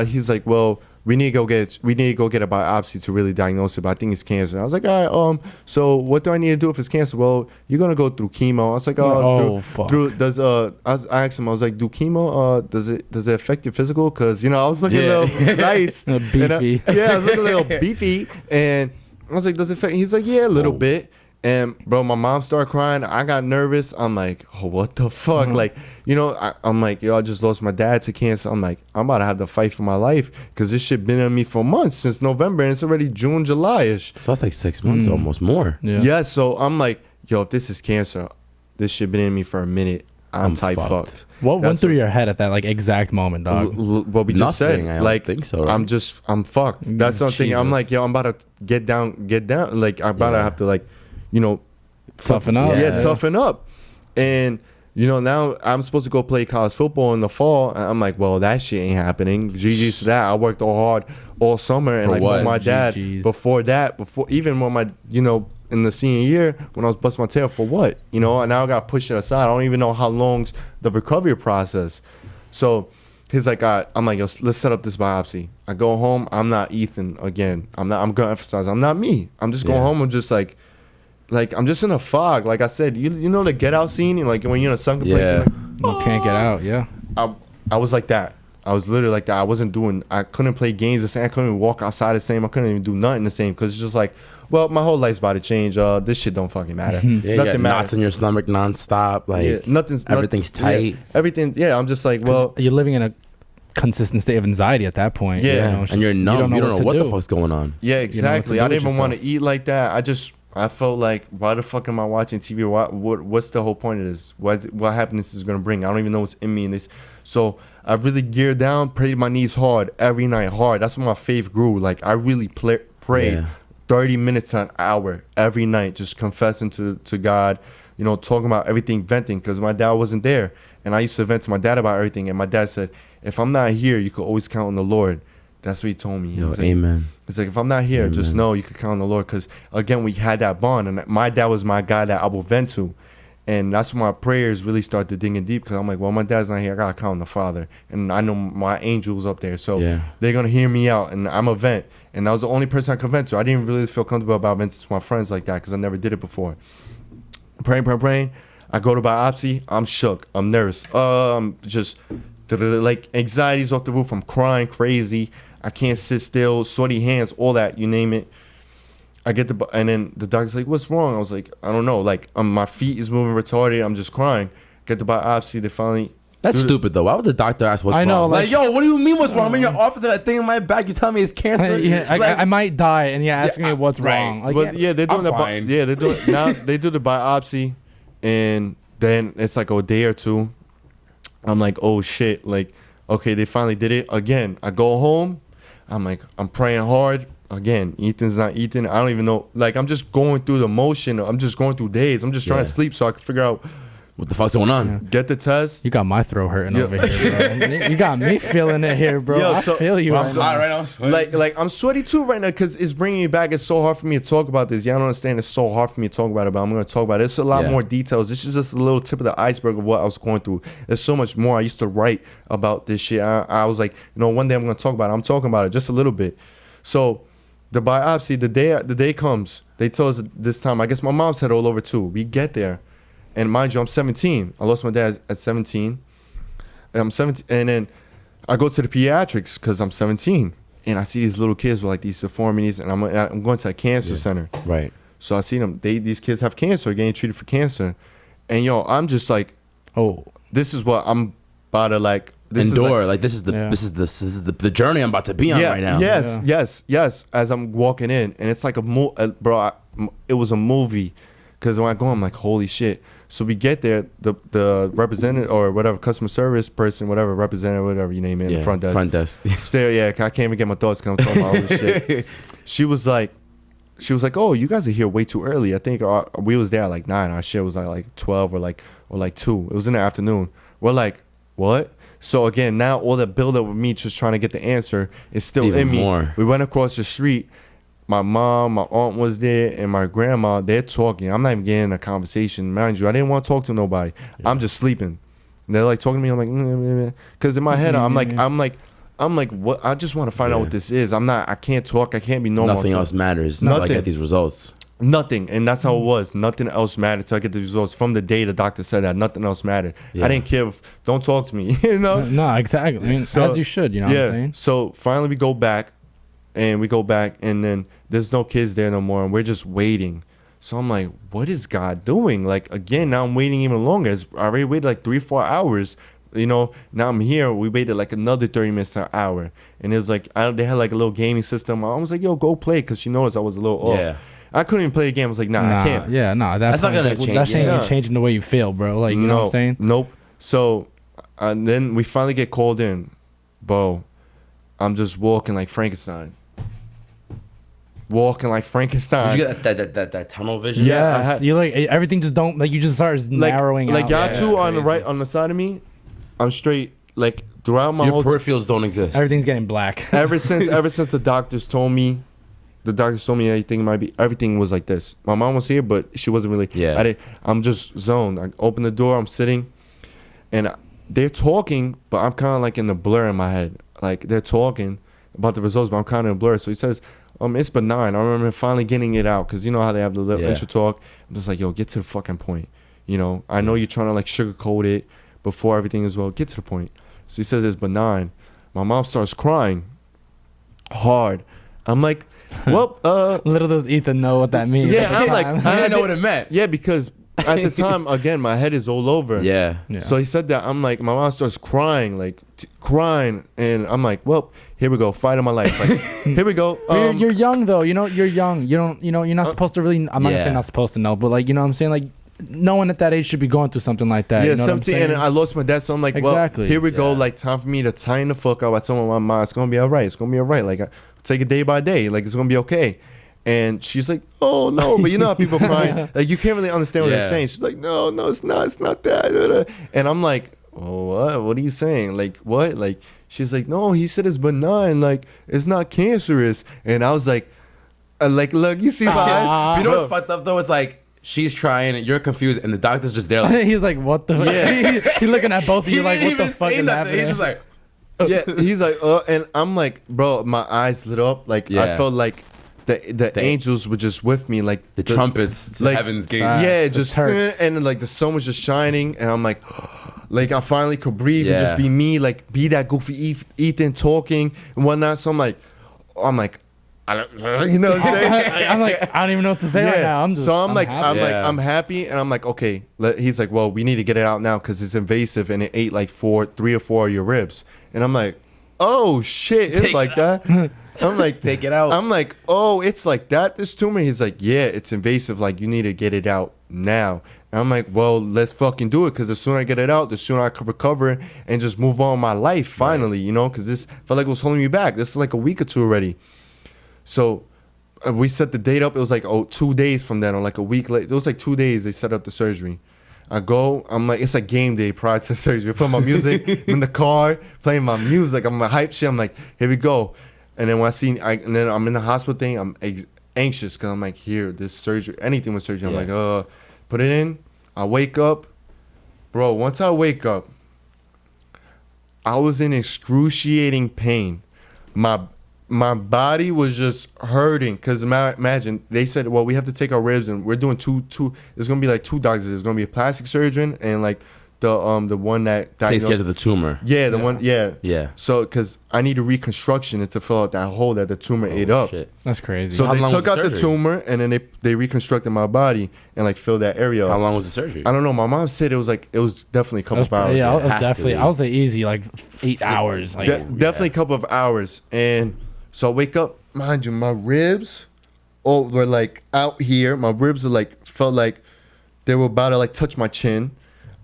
he's like, well, we need to go get a biopsy to really diagnose it, but I think it's cancer. I was like, all right, so what do I need to do if it's cancer? Well, you're gonna go through chemo. I was like, I asked him, I was like, do chemo, does it affect your physical? Because, you know, I was looking a little nice. Beefy. I was looking a little beefy. And I was like, does it affect? He's like, yeah, a little bit. And bro, my mom started crying. I got nervous. I'm like, oh, what the fuck? Like, you know, I'm like, yo, I just lost my dad to cancer. I'm like, I'm about to have to fight for my life because this shit been on me for months, since November, and it's already June, July-ish. So that's like 6 months, almost more. Yeah. So I'm like, yo, if this is cancer, this shit been in me for a minute. I'm tight fucked. What went through your head at that like exact moment, dog? What we just said. I like, think so. Right? I'm fucked. That's something. I'm like, yo, I'm about to get down. Like, I'm about to have to, like, you know, toughen up. Yeah, toughen up. And now I'm supposed to go play college football in the fall. And I'm like, well, that shit ain't happening. GG's to that. I worked all hard all summer. And For like what? for my dad, GGs. before even when my, in the senior year, when I was busting my tail for what? And now I got to push it aside. I don't even know how long's the recovery process. So he's like, all right. I'm like, yo, let's set up this biopsy. I go home. I'm not Ethan again. I'm going to emphasize, I'm not me. I'm just going home. I'm just like I'm just in a fog. Like I said, you know the Get Out scene, and like when you're in a sunken place, you're like, You can't get out. Yeah. I was like that. I was literally like that. I couldn't play games the same. I couldn't even walk outside the same. I couldn't even do nothing the same because it's just like, well, my whole life's about to change. This shit don't fucking matter. Yeah, you got Nothing knots matters. in your stomach nonstop. Like everything's tight. Yeah, everything. Yeah, I'm just like, well, You're living in a consistent state of anxiety at that point. Yeah. You know, it's And you're just- numb. You don't know what to the fuck's going on. yeah, what to exactly. do I with didn't even want to yourself. eat like that. I felt like, why the fuck am I watching TV? What's the whole point of this? What happiness is gonna bring? I don't even know what's in me in this. So I really geared down, prayed my knees hard every night, hard. That's when my faith grew. Like I really prayed Yeah. 30 minutes to an hour every night, just confessing to God, talking about everything, venting, because my dad wasn't there. And I used to vent to my dad about everything. And my dad said, if I'm not here, you could always count on the Lord. That's what he told me. Yo, He's like, amen. It's like, if I'm not here, just Amen. know you can count on the Lord. Because, again, we had that bond. And my dad was my guy that I will vent to. And that's when my prayers really started digging deep. Because I'm like, well, my dad's not here. I got to count on the Father. And I know my angel's up there. So they're going to hear me out. And I'm a vent. And I was the only person I could vent to. I didn't really feel comfortable about venting to my friends like that. Because I never did it before. Praying. I go to biopsy. I'm shook. I'm nervous. Just like anxiety's off the roof. I'm crying crazy. I can't sit still, sweaty hands, all that, you name it. I get and then the doctor's like, what's wrong? I was like, I don't know. Like, my feet is moving retarded. I'm just crying. Get the biopsy. They finally. That's stupid though. Why would the doctor ask what's wrong? I know, like, yo, what do you mean what's wrong? I'm in your office, that thing in my back. You tell me it's cancer. I might die, and you're asking me what's wrong. Like, But yeah, they're doing I'm fine. they're doing now. They do the biopsy, and then it's like a day or two. I'm like, oh shit, like, okay, they finally did it again. I go home. I'm like, I'm praying hard. Again, Ethan's not Ethan. I don't even know. Like, I'm just going through the motion. I'm just going through days. I'm just trying to sleep so I can figure out What the fuck's going on? get the test. you got my throat hurting over here, bro. You got me feeling it here, bro. Yo, I so- feel you. Well, right I'm now. hot right now. Like I'm sweaty too right now because it's bringing me back. It's so hard for me to talk about this. Y'all don't understand. It's so hard for me to talk about it, but I'm going to talk about it. It's a lot more details. This is just a little tip of the iceberg of what I was going through. There's so much more. I used to write about this shit. I was like, one day I'm going to talk about it. I'm talking about it just a little bit. So the biopsy, the day comes. They told us this time. I guess my mom said all over too. We get there. And mind you, I'm 17. I lost my dad at 17. And I'm 17. And then I go to the pediatrics because I'm 17. And I see these little kids with like these deformities. And I'm going to a cancer center. Right. So I see them. These kids have cancer, getting treated for cancer. And I'm just like, Oh, this is what I'm about to like. This Endure. Is This is the journey I'm about to be on right now. Yes. As I'm walking in, and it's like it was a movie, because when I go, I'm like, holy shit. So we get there, the representative or whatever, customer service person, whatever, representative, whatever you name it, in the front desk. Front desk. There, I can't even get my thoughts because I'm talking about all this shit. She was like, oh, you guys are here way too early. I think we was there at like 9. Our shit was like 12 or like 2. It was in the afternoon. We're like, what? So again, now all the buildup with me just trying to get the answer is still Even in me. more. We went across the street. My mom, my aunt was there, and my grandma. They're talking. I'm not even getting a conversation. Mind you, I didn't want to talk to nobody. Yeah. I'm just sleeping. And they're like talking to me. I'm like, because in my head, I'm like, what? I just want to find out what this is. I can't talk. I can't be normal. Nothing else matters until I get these results. Nothing. And that's how it was. Nothing else mattered until I get the results. From the day the doctor said that, nothing else mattered. I didn't care don't talk to me, No, exactly. I mean, as you should, you know what I'm saying? So finally we go back, and then there's no kids there no more, and we're just waiting. So I'm like, what is God doing? Like, again, now I'm waiting even longer. I already waited like 3-4 hours. Now I'm here. We waited like another 30 minutes to an hour. And it was like, they had like a little gaming system. I was like, yo, go play, because she noticed I was a little off. Yeah. I couldn't even play the game. I was like, nah, I can't. Yeah, no. That's not gonna change. That's not changing the way you feel, bro. Like, you know what I'm saying? Nope. So, and then we finally get called in. Bro, I'm just walking like Frankenstein. walking like Frankenstein. Did you get that tunnel vision? Yeah. Yes, I had- you like everything just don't like you just start narrowing like out. y'all Yeah, two it's on the crazy. right on the side of me, I'm straight. Like throughout my Your whole peripherals don't exist. Everything's getting black. ever since the doctors told me everything was like this. My mom was here, but she wasn't really. Yeah. I'm just zoned. I open the door. I'm sitting, and they're talking, but I'm kind of like in the blur in my head. Like they're talking about the results, but I'm kind of in blur. So he says, it's benign. I remember finally getting it out because you know how they have the little intro talk. I'm just like, yo, get to the fucking point. You know, I know you're trying to like sugarcoat it before everything as well. Get to the point. So he says it's benign. My mom starts crying hard. I'm like, well, Little does Ethan know what that means. Yeah, at the I'm like, time. I didn't know what it meant. yeah, because at the time, again, my head is all over. Yeah. Yeah. So he said that. I'm like, my mom starts crying, like crying, and I'm like, well, here we go, fight of my life. Like, here we go. You're young though. You know, you're young. You don't. You know, you're not supposed to really. I'm not gonna say Yeah. not supposed to know, but like, you know, what I'm saying, like, no one at that age should be going through something like that. Yeah, you know 17, what I'm and saying? I lost my dad, so I'm like, well, Exactly. here we go. Yeah. Like, time for me to tighten the fuck up. I told my mom, it's gonna be all right. It's gonna be all right. Like, I take it day by day. Like, it's gonna be okay. And she's like, oh no, but you know how people crying. Like, you can't really understand what they're Yeah. saying. She's like, no, it's not that. And I'm like, oh, what are you saying? Like, what? Like, she's like, no, he said it's benign. Like, it's not cancerous. And I was like, look, you see my eyes? You know what's Bro. fucked up though? It's like she's crying and you're confused and the doctor's just there like He's like, what the? Yeah. He's looking at both of you like, didn't what the even fuck say is nothing. happening? He's just like Yeah, he's like, and I'm like, bro, my eyes lit up. Like, I Yeah. felt like the angels were just with me. Like, the trumpets to like- heaven's gate. Facts. yeah, The just, Turks. and then, like, the sun was just shining. And I'm like, I finally could breathe and Yeah. just be me, like, be that goofy Ethan talking and whatnot. So I'm like, I don't, you know what I'm saying? I'm like, I don't even know what to say right now. I'm just. so I'm like, happy. Yeah. I'm happy, and I'm like, okay. He's like, well, we need to get it out now because it's invasive, and it ate like 3 or 4 of your ribs. And I'm like, oh shit, it's Take like it that. I'm like, Take it out. I'm like, oh, it's like that. This tumor. He's like, yeah, it's invasive. Like, you need to get it out now. And I'm like, well, let's fucking do it because the sooner I get it out, the sooner I can recover and just move on with my life finally. You know, because this felt like it was holding me back. This is like a week or two already. So we set the date up. It was like 2 days from then, or like a week later. It was like 2 days they set up the surgery. I go. I'm like, it's like game day prior to surgery. I put my music I'm in the car, playing my music. I'm a hype shit. I'm like, here we go. And then when and then I'm in the hospital thing. I'm anxious because I'm like, here, this surgery, anything with surgery. I'm like, put it in. I wake up, bro. Once I wake up, I was in excruciating pain. My body was just hurting because imagine they said, well, we have to take our ribs and we're doing two. There's gonna be like 2 doctors. There's gonna be a plastic surgeon and like the one that Takes care diagnosed- of the tumor. yeah, the one, yeah. Yeah. So, because I need a reconstruction to fill out that hole that the tumor ate up. Shit. That's crazy. So How they long took was out the the surgery? tumor and then they reconstructed my body and like filled that area How up. long was the surgery? I don't know. My mom said it was definitely a couple of hours. Yeah, it was Has to definitely. be. I was like easy, like 8 hours. Like, Definitely a couple of hours. And so I wake up, mind you, my ribs were like out here. My ribs are like, felt like they were about to like touch my chin.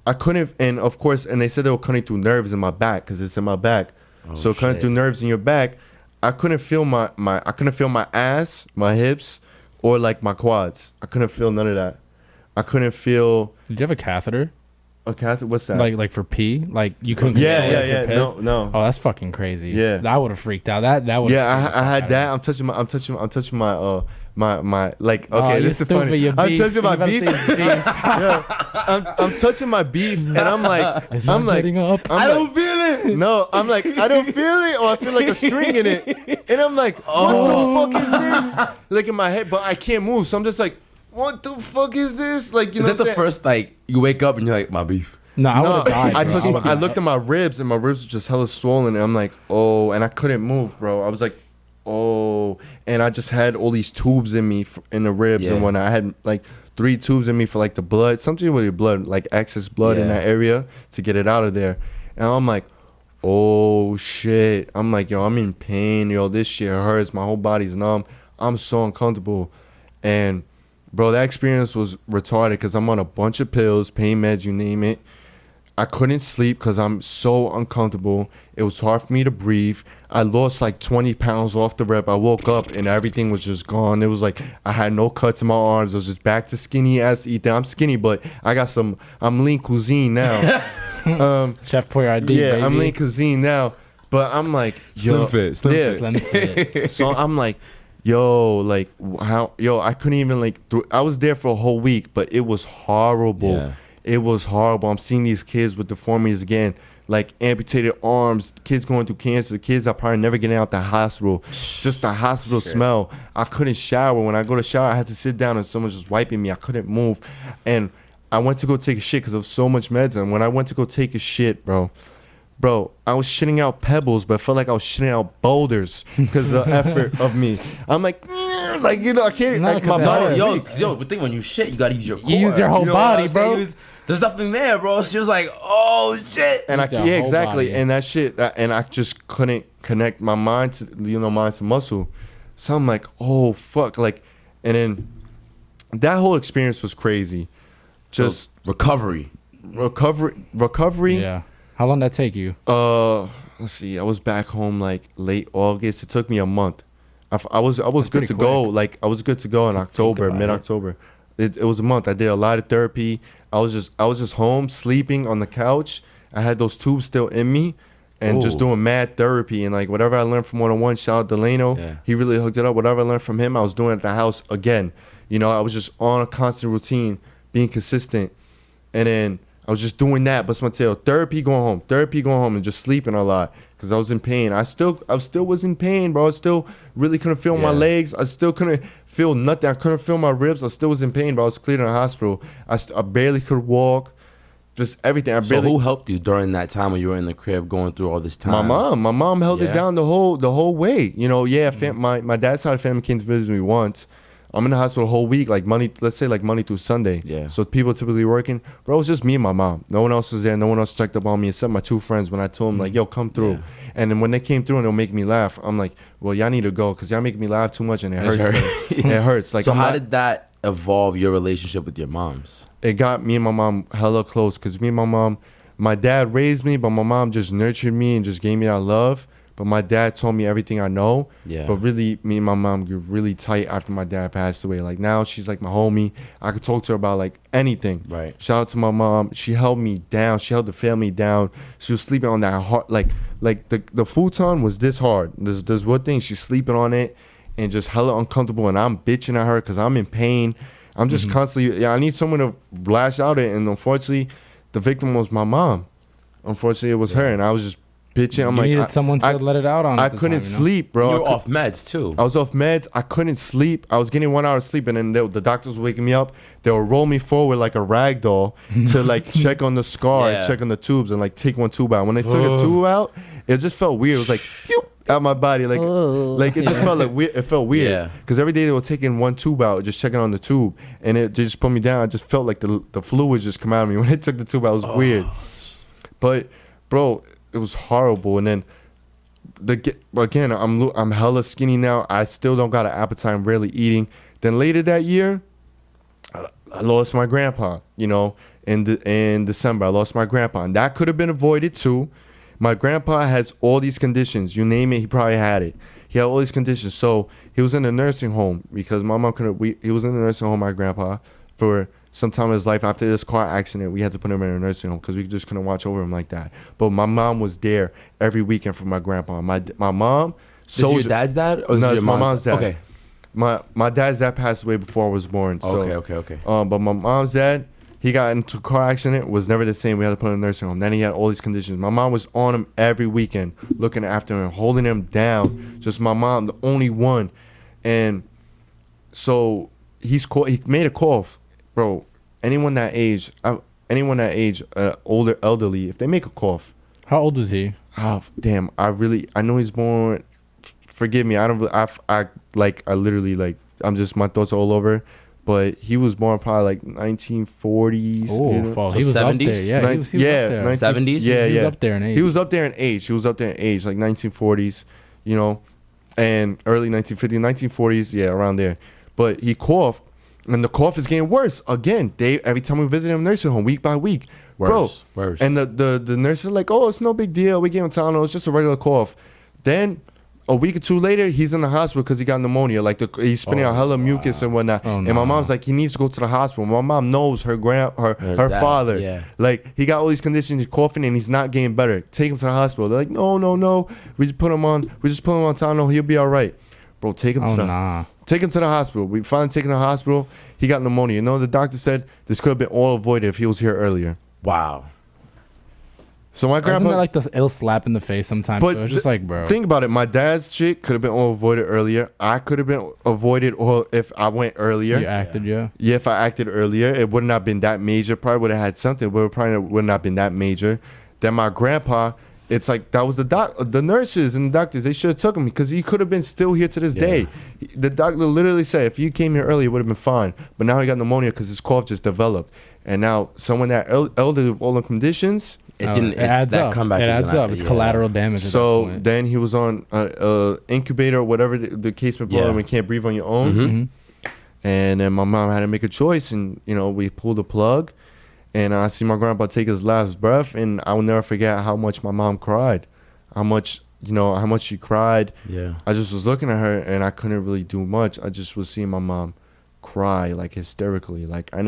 I couldn't, and of course, and they said they were cutting through nerves in my back because it's in my back. So cutting shit. through nerves in your back, I couldn't feel I couldn't feel my ass, my hips, or like my quads. I couldn't feel none of that. I couldn't feel did you have a catheter? a catheter. What's that? Like for pee? Like you couldn't. yeah, control yeah, it for yeah. piss? No. Oh, that's fucking crazy. Yeah. That would have freaked out. That would. Yeah, I had that. I'm touching my like. Okay, you this is stupid, funny. you I'm beef. touching my You better beef. say it's beef. Yeah, I'm touching my beef, and I'm like, It's not getting up. I don't feel it. No, I'm like, I don't feel it, or I feel like a string in it, and I'm like, what the fuck is this? Like in my head, but I can't move, so I'm just like, what the fuck is this? Like, you Is know, that the what I'm saying? first like you wake up and you're like my beef? No, I would No, have died. I bro. touched. would've I died. looked at my ribs, and my ribs were just hella swollen, and I'm like, oh, and I couldn't move, bro. I was like, oh, and I just had all these tubes in me in the ribs and Yeah. whatnot. I had like 3 tubes in me for like the blood, something with your blood, like excess blood in Yeah. that area to get it out of there. And I'm like, oh shit. I'm like, yo, I'm in pain. Yo, this shit hurts. My whole body's numb. I'm so uncomfortable. And bro, that experience was retarded because I'm on a bunch of pills, pain meds, you name it. I couldn't sleep because I'm so uncomfortable. It was hard for me to breathe. I lost like 20 pounds off the rep. I woke up and everything was just gone. It was like I had no cuts in my arms. I was just back to skinny ass Ethan. I'm skinny, but I'm lean cuisine now. Chef Boyardee, yeah, baby. I'm lean cuisine now. But I'm like, yo, Slim fit. So I'm like, yo, like how, yo, I couldn't even like. I was there for a whole week, but it was horrible. Yeah. It was horrible. I'm seeing these kids with deformities again, like amputated arms, kids going through cancer, kids are probably never getting out the hospital. Just the hospital smell. I couldn't shower. When I go to shower, I had to sit down and someone's just wiping me. I couldn't move. And I went to go take a shit because of so much meds. And when I went to go take a shit, bro, I was shitting out pebbles, but I felt like I was shitting out boulders because of the effort of me. I'm like, you know, I can't. No, Like, my 'cause it body. hurts. Yo, but think when you shit, you gotta use your core. You use your whole know what body, I'm saying? bro. There's nothing there, bro. She was like, oh shit. And Use your whole exactly. body. And that shit, and I just couldn't connect my mind to, mind to muscle. So I'm like, oh fuck, like, and then that whole experience was crazy. Just recovery. recovery. Yeah. How long did that take you? Let's see. I was back home like late August. It took me a month. I was good pretty to go. quick. Like I was good to go in October, about it. mid-October. It was a month. I did a lot of therapy. I was just home sleeping on the couch. I had those tubes still in me, and just Ooh. doing mad therapy and like whatever I learned from 101. Shout out Delano. Yeah. He really hooked it up. Whatever I learned from him, I was doing at the house again. You know, I was just on a constant routine, being consistent, and then I was just doing that. But my tail, therapy, going home, and just sleeping a lot because I was in pain. I still was in pain, bro. I still really couldn't feel my Yeah. legs. I still couldn't feel nothing. I couldn't feel my ribs. I still was in pain, but I was cleared in the hospital. I barely could walk. Just everything. I So barely. who helped you during that time when you were in the crib going through all this time? My mom held it Yeah. down the whole way. You know, yeah. My dad's side of the family came to visit me once. I'm in the hospital the whole week, like Monday through Sunday. Yeah. So people typically working. Bro, it was just me and my mom. No one else was there. No one else checked up on me except my two friends when I told them, like, yo, come through. Yeah. And then when they came through and they'll make me laugh, I'm like, well, y'all need to go because y'all make me laugh too much and it hurts. Like, it hurts. Like, So I'm how not- did that evolve your relationship with your moms? it got me and my mom hella close because me and my mom, my dad raised me, but my mom just nurtured me and just gave me that love. But my dad told me everything I know. Yeah. But really, me and my mom grew really tight after my dad passed away. Like now, she's like my homie. I could talk to her about like anything. Right. Shout out to my mom. She held me down. She held the family down. She was sleeping on that hard, like the futon was this hard. There's one thing. She's sleeping on it, and just hella uncomfortable. And I'm bitching at her because I'm in pain. I'm just constantly. Yeah, I need someone to lash out at. And unfortunately, the victim was my mom. Unfortunately, it was her, and I was just bitching. I'm You like, needed someone to let it out on. I at the couldn't time, you know? sleep, bro. You're off meds too. I was off meds. I couldn't sleep. I was getting 1 hour of sleep, and then the doctors were waking me up. They would roll me forward like a rag doll to like check on the scar, Yeah. check on the tubes, and like take one tube out. When they took a tube out, it just felt weird. It was like phew, out my body, like it just felt like weird. It felt weird Yeah. because every day they were taking one tube out, just checking on the tube, and it just put me down. I just felt like the fluid just come out of me when they took the tube out. It was weird, but bro, it was horrible. And then again, I'm hella skinny now. I still don't got an appetite. I'm rarely eating. Then later that year, I lost my grandpa. You know, in December, I lost my grandpa, and that could have been avoided too. My grandpa has all these conditions. You name it, he probably had it. He had all these conditions. So he was in a nursing home because my mom couldn't. He was in the nursing home. My grandpa for some time in his life after this car accident, we had to put him in a nursing home because we just couldn't watch over him like that. But my mom was there every weekend for my grandpa. My mom. This is your dad's dad? Or No, this it's is my your mom's dad. Okay. My dad's dad passed away before I was born. So, Okay. But my mom's dad, he got into a car accident, was never the same. We had to put him in a nursing home. Then he had all these conditions. My mom was on him every weekend, looking after him, holding him down. Just my mom, the only one. And so he made a cough, bro. Anyone that age, older, elderly, if they make a cough, How old was he? oh damn, I know he's born. Forgive me, I literally like, I'm just, my thoughts are all over. But he was born probably like 1940s. Oh, you know? fuck. So He was up 70s? there. Yeah, he was up there. 70s? Yeah, He was yeah. up there in age. He was up there in age, like 1940s, you know, and early 1950s, 1940s, yeah, around there. But he coughed, And the cough is getting worse. Again, every time we visit him nursing home, week by week. Worse. And the nurse is like, oh, it's no big deal. We gave him Tylenol. It's just a regular cough. Then a week or two later, he's in the hospital because he got pneumonia. Like he's spitting out hella mucus and whatnot. Oh, and my mom's like, he needs to go to the hospital. My mom knows her father. Yeah. Like he got all these conditions, he's coughing and he's not getting better. Take him to the hospital. They're like, no. We just put him on Tylenol. He'll be all right. Bro, take him to the hospital. We finally take him to the hospital. He got pneumonia. You know, the doctor said this could have been all avoided if he was here earlier. Wow. So my grandpa, isn't that like the ill slap in the face sometimes? but So it's just like, bro. think about it. My dad's shit could have been all avoided earlier. I could have been avoided, or if I went earlier. You acted, yeah. Yeah, if I acted earlier, it would not have been that major. Probably would have had something, but it probably would not have been that major. Then my grandpa, it's like that was the nurses and the doctors. They should have took him because he could have been still here to this day. The doctor literally said if you came here early, it would have been fine. But now he got pneumonia because his cough just developed. And now someone that elderly with all the conditions. It adds up. Comeback it adds up. It's collateral damage. So then he was on incubator or whatever the case may be, and can't breathe on your own. Mm-hmm. And then my mom had to make a choice, and we pulled the plug, and I see my grandpa take his last breath, and I will never forget how much my mom cried, how much she cried. Yeah. I just was looking at her, and I couldn't really do much. I just was seeing my mom cry like hysterically. Like I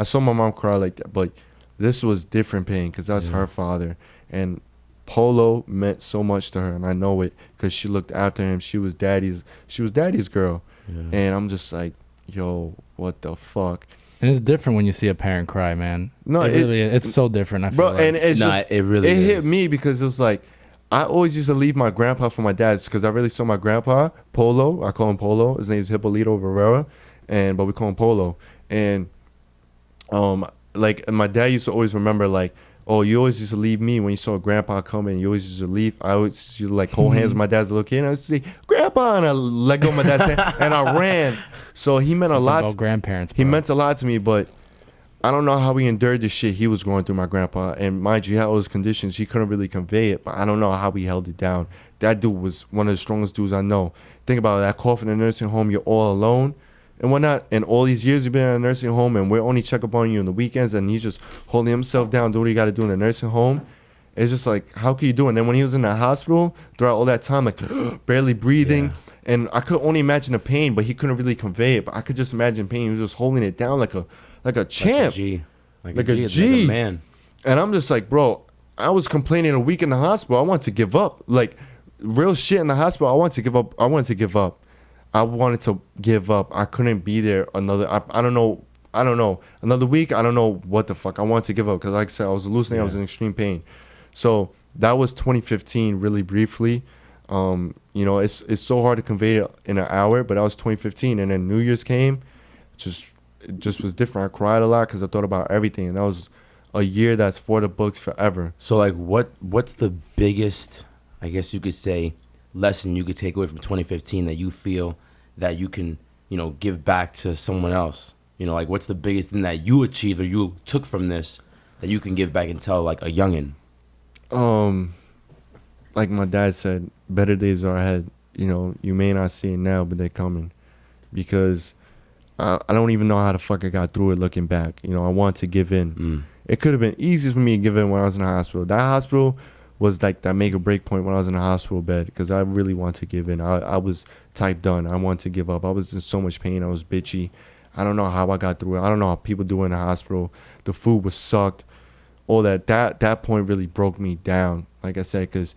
saw my mom cry like that, but this was different pain because that's her father. And Polo meant so much to her, and I know it because she looked after him. She was daddy's girl. Yeah. And I'm just like, yo, what the fuck? And it's different when you see a parent cry, man. No, it's so different. I feel like. And it's it really hit me because it was like, I always used to leave my grandpa for my dad's because I really saw my grandpa, Polo. I call him Polo. His name is Hippolito Rivera, but we call him Polo. And like my dad used to always remember, like, oh, you always used to leave me when you saw grandpa coming. You always used to leave. I always used to like hold hands with my dad's little kid. And I used to say, grandpa, and I let go of my dad's hand and I ran. So he meant a lot. About grandparents, bro. He meant a lot to me, but I don't know how he endured the shit he was going through, my grandpa. And mind you, he had all those conditions. He couldn't really convey it, but I don't know how he held it down. That dude was one of the strongest dudes I know. Think about it, that cough in a nursing home, you're all alone and whatnot. And all these years you've been in a nursing home and we're only check up on you on the weekends, and he's just holding himself down, doing what he got to do in a nursing home. It's just like, how can you do it? And then when he was in the hospital, throughout all that time, like barely breathing, and I could only imagine the pain, but he couldn't really convey it. But I could just imagine pain. He was just holding it down like a champ, like a G, man. And I'm just like, bro, I was complaining a week in the hospital. I wanted to give up, like real shit in the hospital. I wanted to give up. I wanted to give up. I couldn't be there another. I don't know. Another week. I don't know what the fuck. I wanted to give up because, like I said, I was hallucinating. I was in extreme pain. So that was 2015. Really briefly, it's so hard to convey it in an hour. But that was 2015, and then New Year's came. It just was different. I cried a lot because I thought about everything, and that was a year that's for the books forever. So like, what's the biggest, I guess you could say, lesson you could take away from 2015 that you feel that you can, give back to someone else? Like, what's the biggest thing that you achieved or you took from this that you can give back and tell like a youngin'? Like my dad said, better days are ahead. You may not see it now, but they're coming, because I don't even know how the fuck I got through it looking back. I wanted to give in. It could have been easy for me to give in when I was in the hospital. That hospital was like that make or break point when I was in the hospital bed, because I really wanted to give in. I was type done. I wanted to give up. I was in so much pain. I was bitchy. I don't know how I got through it. I don't know how people do it in the hospital. The food was sucked. All that point really broke me down, like I said, because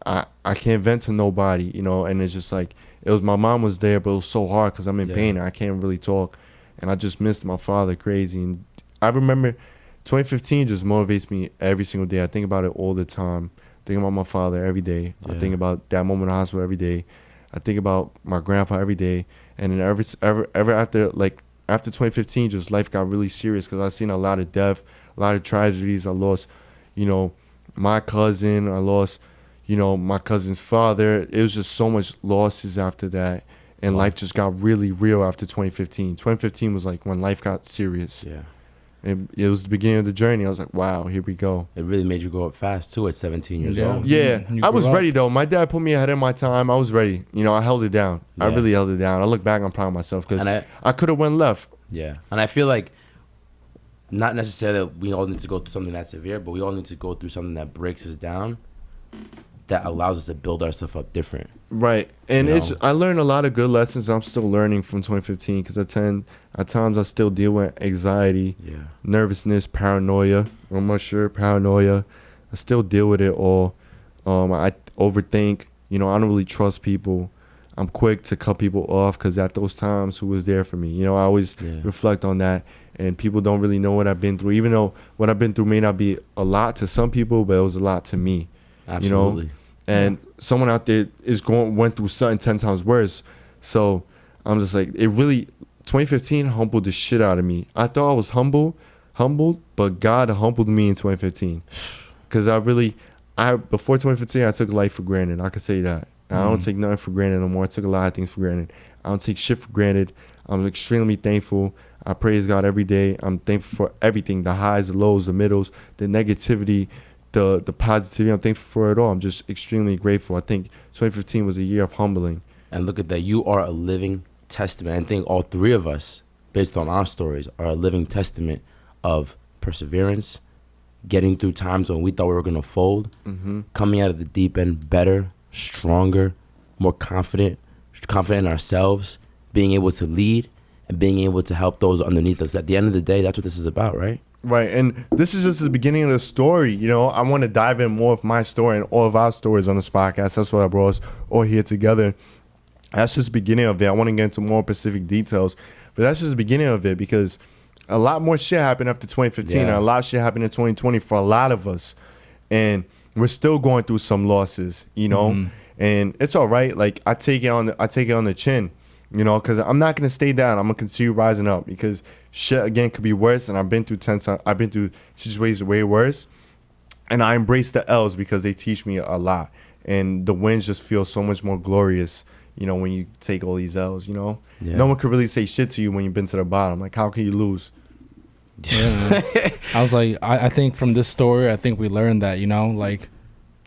I can't vent to nobody, and it's just like, it was, my mom was there, but it was so hard because I'm in pain and I can't really talk, and I just missed my father crazy. And I remember 2015 just motivates me every single day. I think about it all the time. I think about my father every day. I think about that moment in the hospital every day. I think about my grandpa every day. And then ever after 2015, just life got really serious because I seen a lot of death, a lot of tragedies. I lost, my cousin. I lost, my cousin's father. It was just so much losses after that. And life just got really real after 2015. 2015 was like when life got serious. Yeah. It was the beginning of the journey. I was like, wow, here we go. It really made you grow up fast, too, at 17 years old. Yeah, I was ready, though. My dad put me ahead of my time. I was ready. I held it down. I really held it down. I look back, I'm proud of myself because I could have went left. Yeah. And I feel like not necessarily that we all need to go through something that severe, but we all need to go through something that breaks us down, that allows us to build ourselves up different. Right. And You know? I learned a lot of good lessons I'm still learning from 2015 because at times I still deal with anxiety, nervousness, paranoia. I'm not sure, paranoia. I still deal with it all. I overthink. I don't really trust people. I'm quick to cut people off because at those times, who was there for me? I always reflect on that. And people don't really know what I've been through, even though what I've been through may not be a lot to some people, but it was a lot to me. Absolutely. And someone out there went through something 10 times worse. So I'm just like, 2015 humbled the shit out of me. I thought I was humbled, but God humbled me in 2015. Because before 2015, I took life for granted. I could say that. I don't take nothing for granted no more. I took a lot of things for granted. I don't take shit for granted. I'm extremely thankful. I praise God every day. I'm thankful for everything, the highs, the lows, the middles, the negativity, the positivity. I'm thankful for it all. I'm just extremely grateful. I think 2015 was a year of humbling. And look at that. You are a living testament. I think all three of us, based on our stories, are a living testament of perseverance, getting through times when we thought we were going to fold, coming out of the deep end better, stronger, more confident in ourselves, being able to lead and being able to help those underneath us. At the end of the day, that's what this is about, right? Right, and this is just the beginning of the story. I want to dive in more of my story and all of our stories on this podcast. That's why I brought us all here together. That's just the beginning of it. I want to get into more specific details, but that's just the beginning of it because a lot more shit happened after 2015 and a lot of shit happened in 2020 for a lot of us. And we're still going through some losses, and it's all right. Like I take it on the chin, because I'm not going to stay down. I'm going to continue rising up because shit again could be worse. And I've been through situations way worse. And I embrace the L's because they teach me a lot. And the wins just feel so much more glorious, when you take all these L's, No one could really say shit to you when you've been to the bottom. Like, how can you lose? Yeah, I was like, I think from this story, I think we learned that, like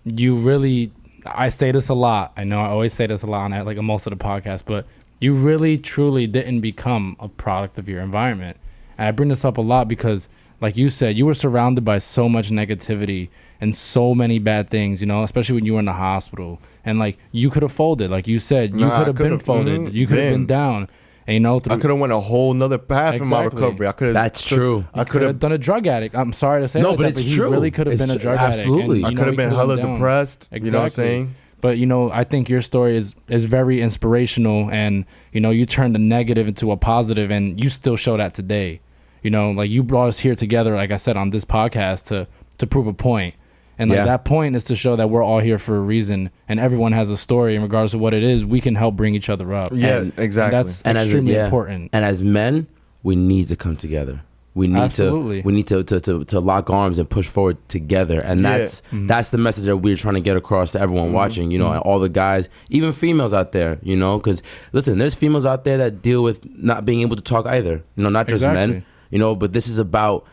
you really, I say this a lot. I know I always say this a lot on like most of the podcasts, but you really truly didn't become a product of your environment. And I bring this up a lot because like you said, you were surrounded by so much negativity and so many bad things, especially when you were in the hospital. And like you could have folded, like you said, you could have been folded, you could have been down. And, I could have went a whole nother path in my recovery. That's true. I could have done a drug addict. I'm sorry to say that, but it's he true. Really could have been a drug absolutely. addict. And, I could have been hella depressed. Exactly. You know what I'm saying? But, I think your story is very inspirational. And, you turned the negative into a positive, and you still show that today. Like you brought us here together, like I said, on this podcast to prove a point. And like that point is to show that we're all here for a reason, and everyone has a story, and regardless of what it is, we can help bring each other up. Yeah, exactly. And that's extremely important. And as men, we need to come together. We need to lock arms and push forward together. And that's the message that we're trying to get across to everyone watching, and all the guys, even females out there, because listen, there's females out there that deal with not being able to talk either, not just men, but this is about,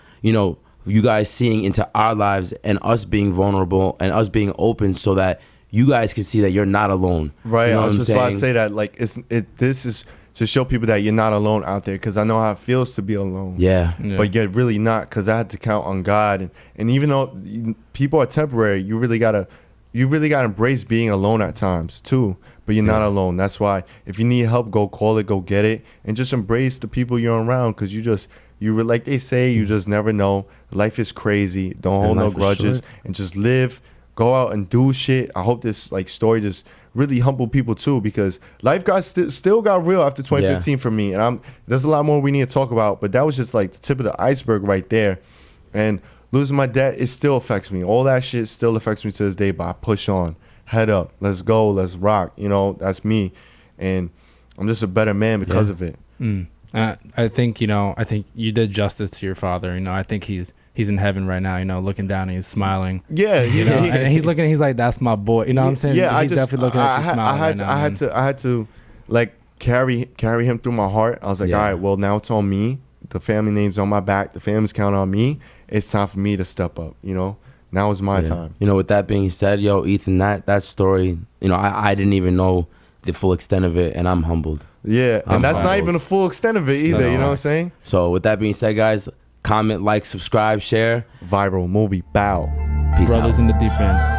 you guys seeing into our lives and us being vulnerable and us being open so that you guys can see that you're not alone. Right. I was just about to say that, like, this is to show people that you're not alone out there, because I know how it feels to be alone. Yeah. But you're really not, because I had to count on God. And even though people are temporary, you really gotta embrace being alone at times too. But you're not alone. That's why if you need help, go call it, go get it, and just embrace the people you're around, because like they say, you just never know. Life is crazy. Don't hold no grudges, and just live. Go out and do shit. I hope this story just really humble people too, because life still got real after 2015 for me. And there's a lot more we need to talk about, but that was just like the tip of the iceberg right there. And losing my dad, it still affects me. All that shit still affects me to this day. But I push on, head up, let's go, let's rock. That's me, and I'm just a better man because of it. I think you did justice to your father. I think he's in heaven right now, looking down and he's smiling. Yeah, and he's like, that's my boy. You know what I'm saying? Yeah, he's definitely looking at you smiling right now. I had to like carry him through my heart. I was like, all right, well, now it's on me. The family name's on my back. The family's counting on me. It's time for me to step up. Now is my time. With that being said, Ethan, that story, I didn't even know the full extent of it, and I'm humbled. Yeah, I'm and that's not humbled. even the full extent of it either. No. You know what I'm saying? So with that being said, guys, comment, like, subscribe, share. Viral movie, bow. Peace Brothers out. in the deep end.